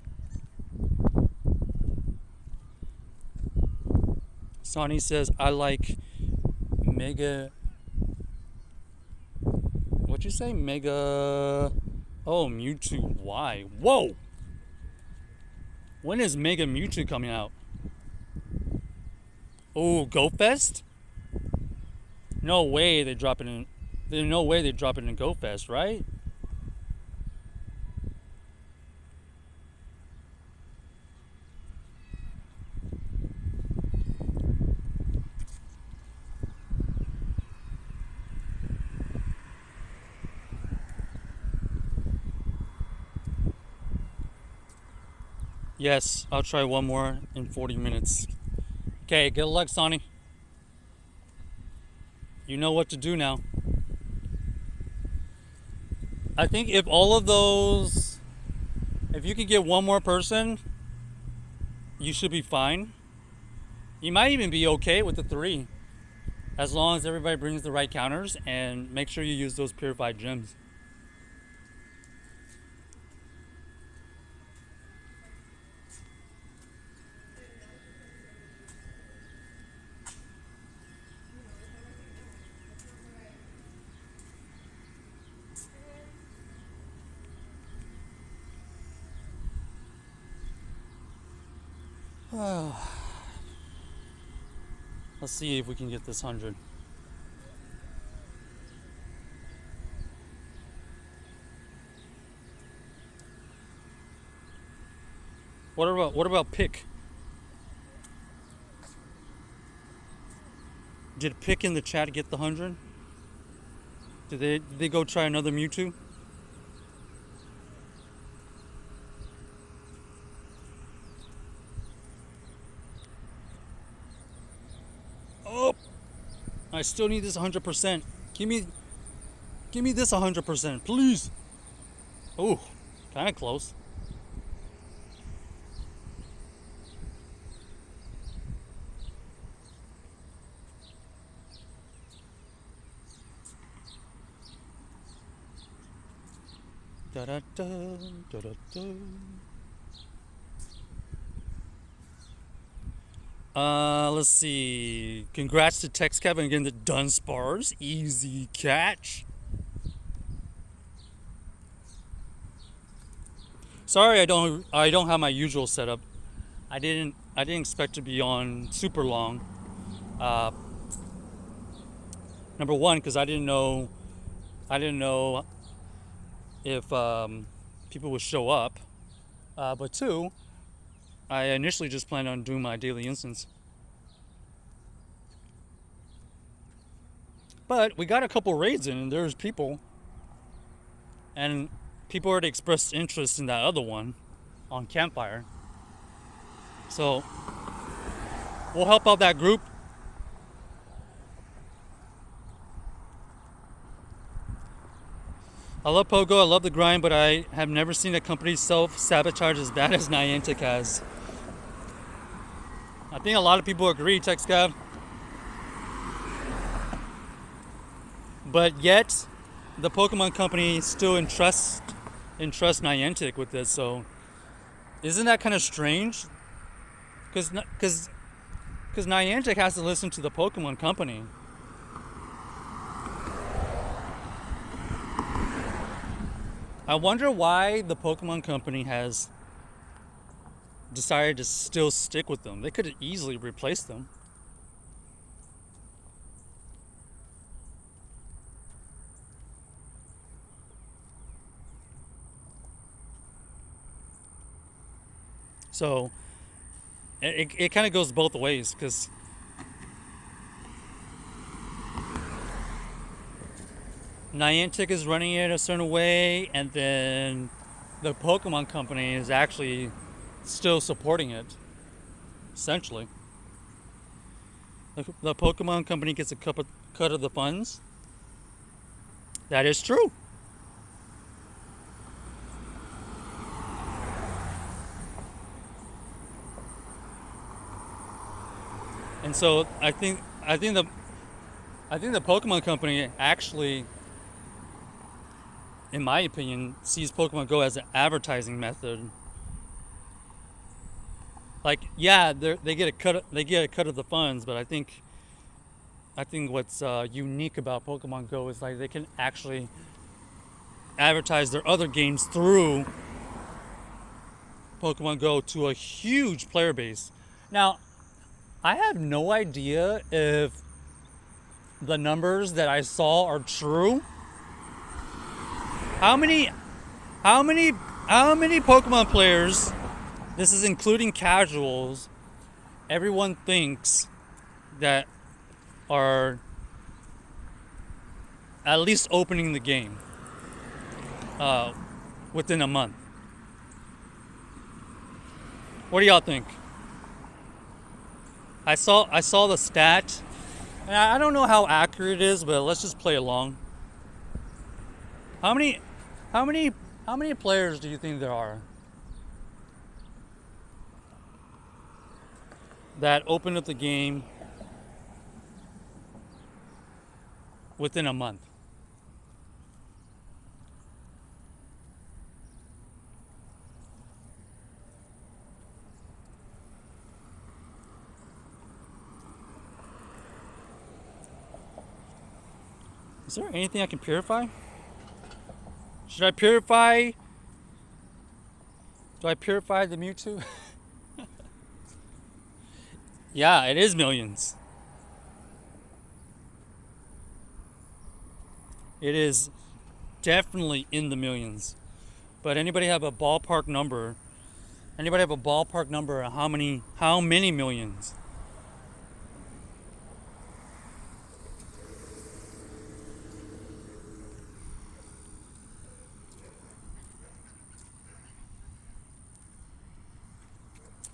Sonny says I like Mega. What'd you say? Mega. Oh, Mewtwo. Why? Whoa! When is Mega Mewtwo coming out? Oh, Go Fest? No way they drop it in. There's no way they drop it in Go Fest, right? Yes, I'll try one more in 40 minutes. Okay, good luck, Sonny. You know what to do now. I think if all of those, if you could get one more person, you should be fine. You might even be okay with the 3, as long as everybody brings the right counters and make sure you use those purified gems. Let's see if we can get this 100. What about pick? Did pick in the chat get the 100? Did they go try another Mewtwo? Oh, I still need this 100%. Give me this 100%, please. Oh, kind of close. Da da da da da da. Let's see. Congrats to Tex Kevin again. The Dunsparce, easy catch. Sorry, I don't have my usual setup. I didn't expect to be on super long. Number one, because I didn't know if people would show up. But two, I initially just planned on doing my daily instance. But we got a couple raids in and there's people. And people already expressed interest in that other one on Campfire. So we'll help out that group. I love Pogo, I love the grind, but I have never seen a company self-sabotage as bad as Niantic has. I think a lot of people agree, TechScav. But yet, the Pokemon Company still entrusts Niantic with this, so isn't that kind of strange? Because Niantic has to listen to the Pokemon Company. I wonder why the Pokemon Company has decided to still stick with them. They could have easily replaced them. So it kind of goes both ways, because Niantic is running it a certain way, and then the Pokemon Company is actually still supporting it, essentially. The Pokemon Company gets a cut of the funds. That is true. And so I think the Pokemon Company actually, in my opinion, sees Pokemon Go as an advertising method. Like, yeah, they get a cut of the funds, but I think what's unique about Pokemon Go is like they can actually advertise their other games through Pokemon Go to a huge player base. Now, I have no idea if the numbers that I saw are true. How many Pokemon players, this is including casuals, everyone thinks that are at least opening the game within a month? What do y'all think? I saw the stat, and I don't know how accurate it is, but let's just play along. How many players do you think there are? that opened up the game within a month. Is there anything I can purify? Should I purify? Do I purify the Mewtwo? Yeah, it is millions. It is definitely in the millions. But anybody have a ballpark number? Anybody have a ballpark number of how many millions?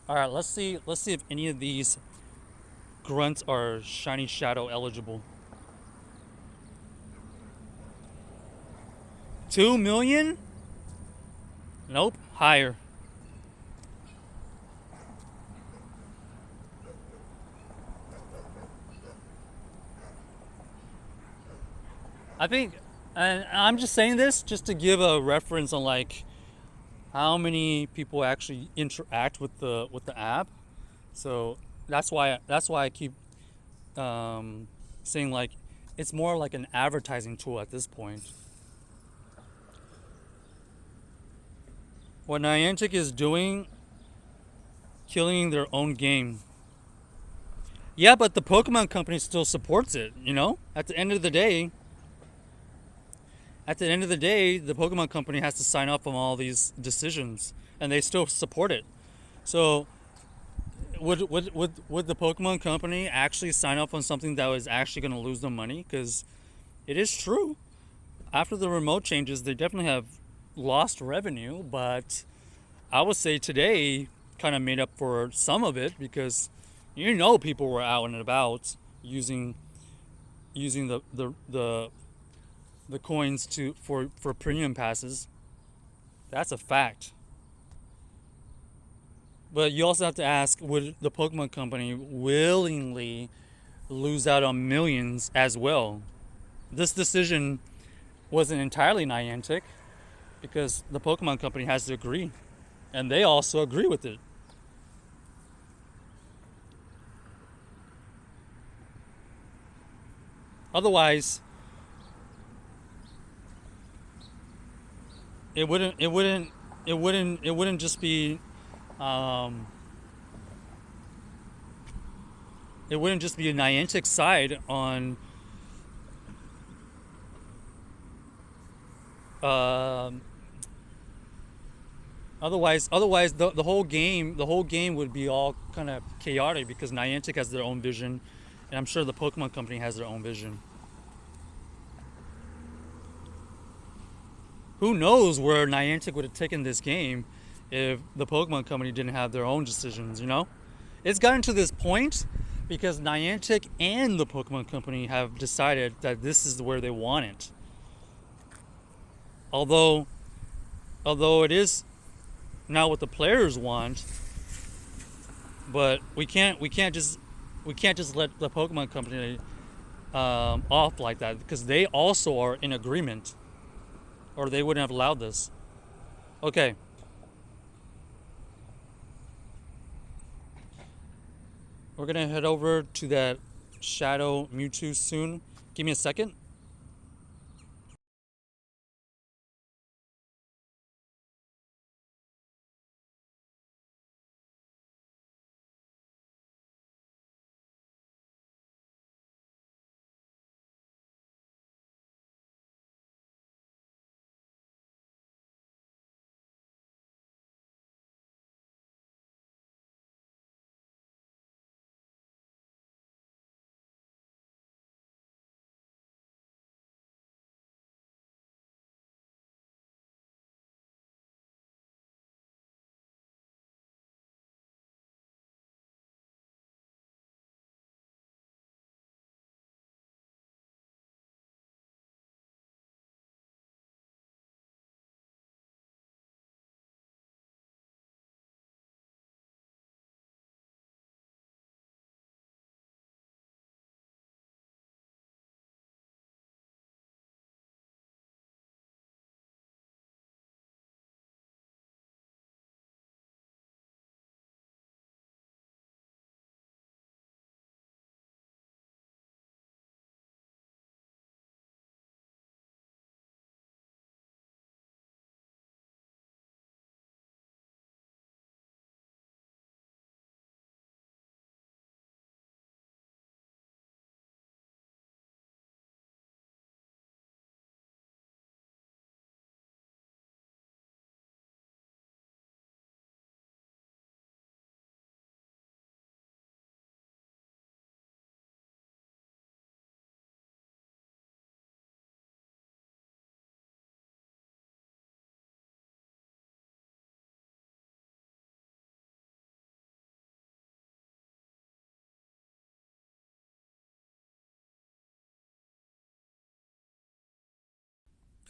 All right, let's see if any of these grunts are shiny shadow eligible. 2 million? Nope, higher. I think, and I'm just saying this just to give a reference on like how many people actually interact with the app. So that's why I keep saying like it's more like an advertising tool at this point. What Niantic is doing, killing their own game. Yeah, but the Pokemon company still supports it. You know, at the end of the day, the Pokemon company has to sign off on all these decisions, and they still support it. So, would the Pokemon company actually sign off on something that was actually going to lose them money? Because it is true. After the remote changes, they definitely have lost revenue, but I would say today kind of made up for some of it because people were out and about using the coins for premium passes. That's a fact. But you also have to ask, would the Pokemon company willingly lose out on millions as well? This decision wasn't entirely Niantic because the Pokemon company has to agree, and they also agree with it. Otherwise, it wouldn't just be um, it wouldn't just be a Niantic side on um, otherwise the whole game would be all kind of chaotic because Niantic has their own vision, and I'm sure the Pokemon company has their own vision. Who knows where Niantic would have taken this game if the Pokemon company didn't have their own decisions, you know? It's gotten to this point because Niantic and the Pokemon company have decided that this is where they want it. Although it is not what the players want, but we can't just let the Pokemon company off like that because they also are in agreement, or they wouldn't have allowed this. Okay, we're gonna head over to that Shadow Mewtwo soon. Give me a second.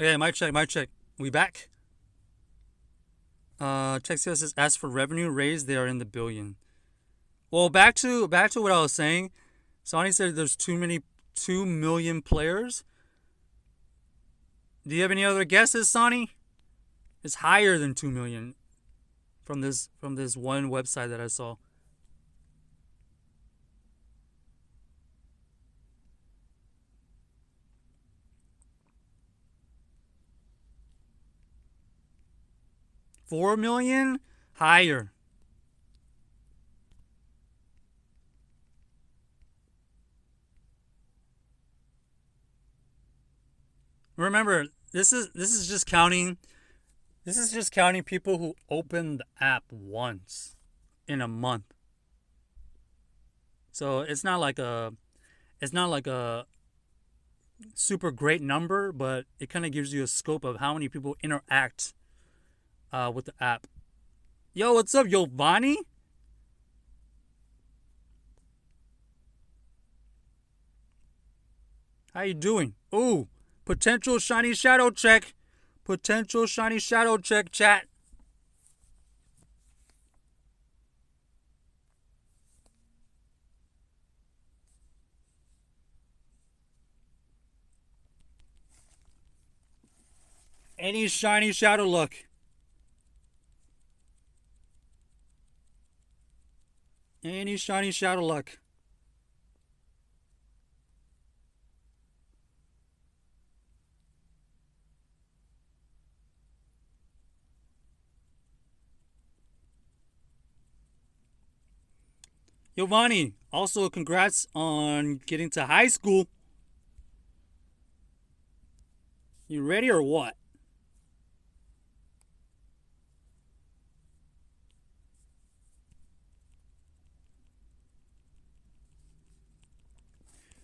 Okay, mic check, mic check. We back? Text says, as for revenue raised, they are in the billion. Well, back to what I was saying. Sonny said there's 2 million players. Do you have any other guesses, Sonny? It's higher than 2 million from this one website that I saw. $4 million? Higher. Remember, this is just counting people who open the app once in a month. So it's not like a super great number, but it kind of gives you a scope of how many people interact with the app. Yo, what's up, Giovanni? How you doing? Ooh, potential shiny shadow check. Potential shiny shadow check, chat. Any shiny shadow luck? Any shiny shadow luck? Giovanni, also congrats on getting to high school. You ready or what?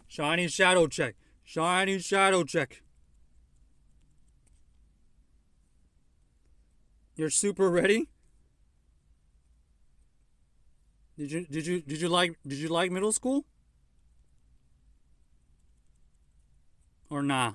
Shiny shadow check. Shiny shadow check. You're super ready? Did you like middle school? Or nah?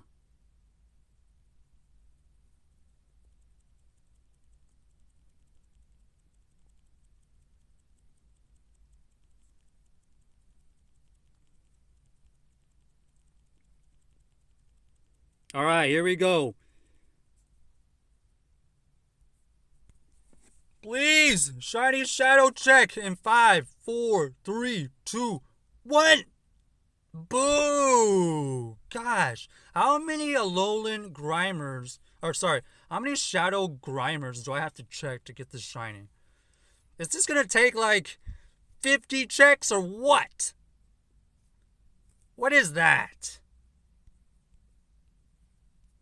All right, here we go. Please, shiny shadow check in 5, 4, 3, 2, 1. Boo! Gosh, how many Alolan Grimers, or sorry, how many Shadow Grimers do I have to check to get this shiny? Is this gonna take like 50 checks or what? What is that?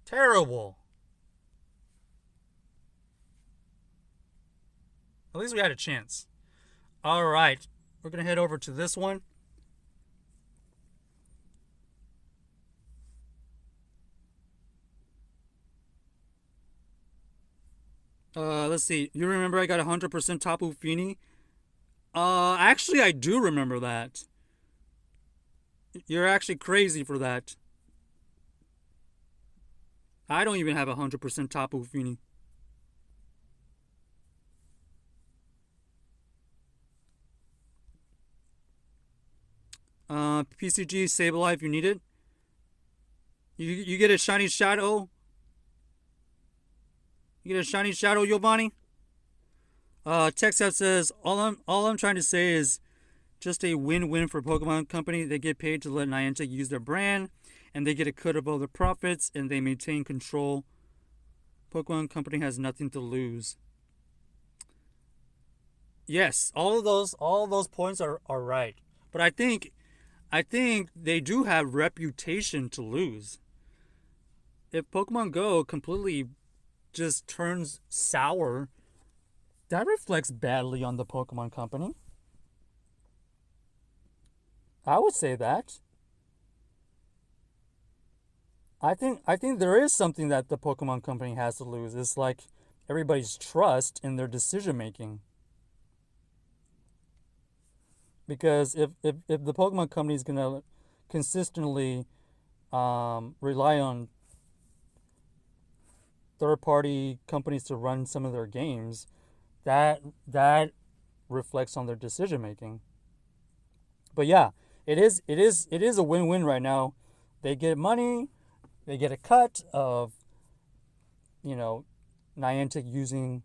Terrible. At least we had a chance. All right, we're gonna head over to this one. Let's see. You remember I got 100% Tapu Fini? Actually, I do remember that. You're actually crazy for that. I don't even have 100% Tapu Fini. PCG Sableye, you need it. You get a shiny shadow. You get a shiny shadow, Giovanni. Text that says all I'm trying to say is just a win-win for Pokemon Company. They get paid to let Niantic use their brand, and they get a cut of all the profits, and they maintain control. Pokemon Company has nothing to lose. Yes, all of those points are right. But I think they do have reputation to lose. If Pokemon Go completely just turns sour, that reflects badly on the Pokemon Company. I would say that. I think there is something that the Pokemon Company has to lose. It's like everybody's trust in their decision making. Because if the Pokemon Company is gonna consistently rely on third-party companies to run some of their games, that reflects on their decision making. But yeah, it is a win-win right now. They get money, they get a cut of, you know, Niantic using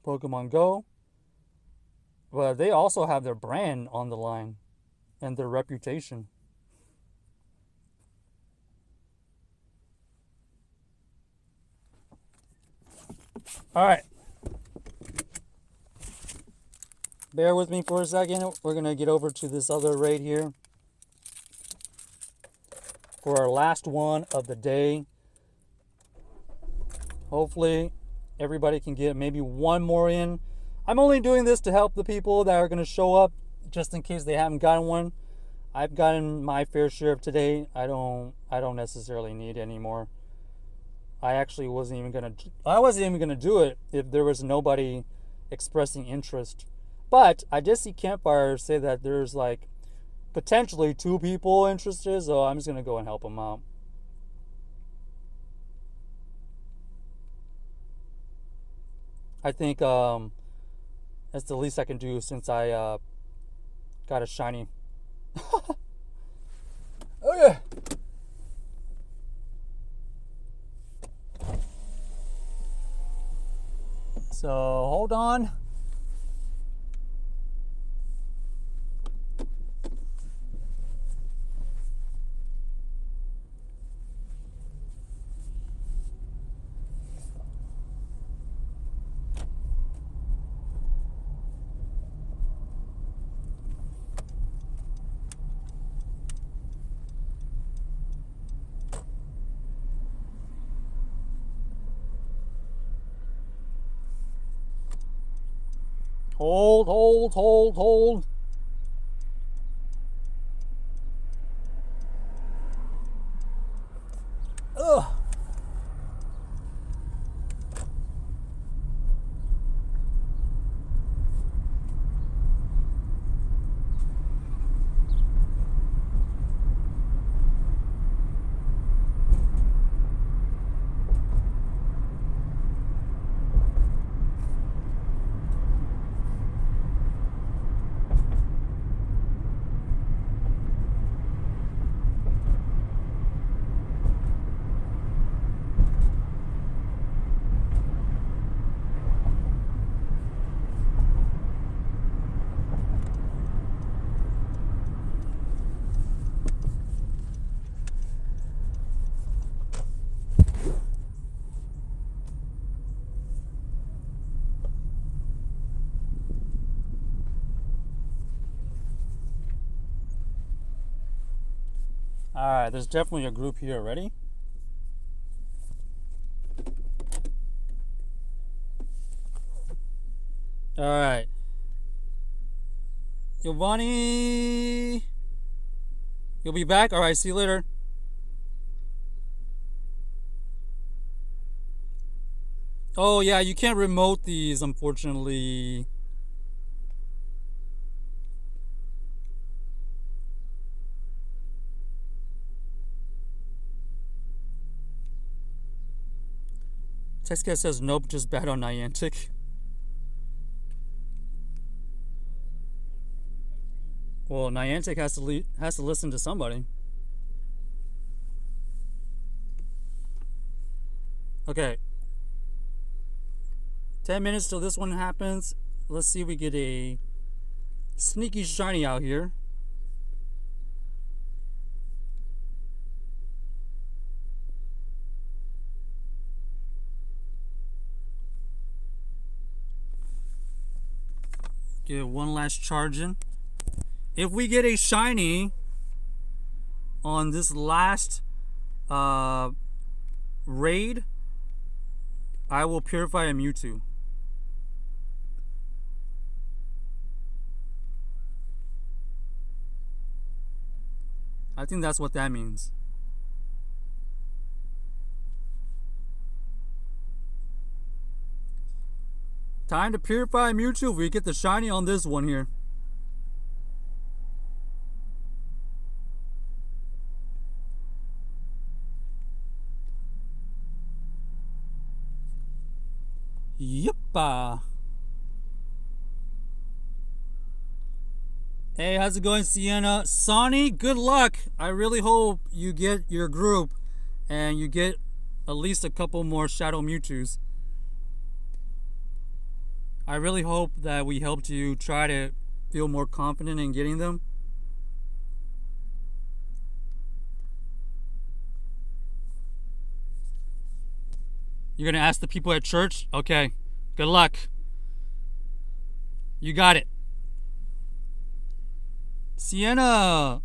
Pokemon Go, but they also have their brand on the line and their reputation. All right. Bear with me for a second. We're going to get over to this other raid here for our last one of the day. Hopefully, everybody can get maybe one more in. I'm only doing this to help the people that are going to show up just in case they haven't gotten one. I've gotten my fair share of today. I don't necessarily need any more. I wasn't even gonna do it if there was nobody expressing interest. But I did see Campfire say that there's like potentially 2 people interested, so I'm just gonna go and help them out. I think that's the least I can do since I got a shiny. Okay. So hold on. Hold. Ugh. Alright, there's definitely a group here already. Alright. Giovanni, you'll be back? Alright, see you later. Oh yeah, you can't remote these, unfortunately. Text guy says nope, just bad on Niantic. Well, Niantic has to listen to somebody. Okay. 10 minutes till this one happens. Let's see if we get a sneaky shiny out here. Get one last charge in. If we get a shiny on this last raid, I will purify a Mewtwo. I think that's what that means. Time to purify Mewtwo if we get the shiny on this one here. Yippa. Hey, how's it going, Sienna? Sonny, good luck. I really hope you get your group and you get at least a couple more Shadow Mewtwo's. I really hope that we helped you try to feel more confident in getting them. You're gonna ask the people at church? Okay, good luck. You got it. Sienna,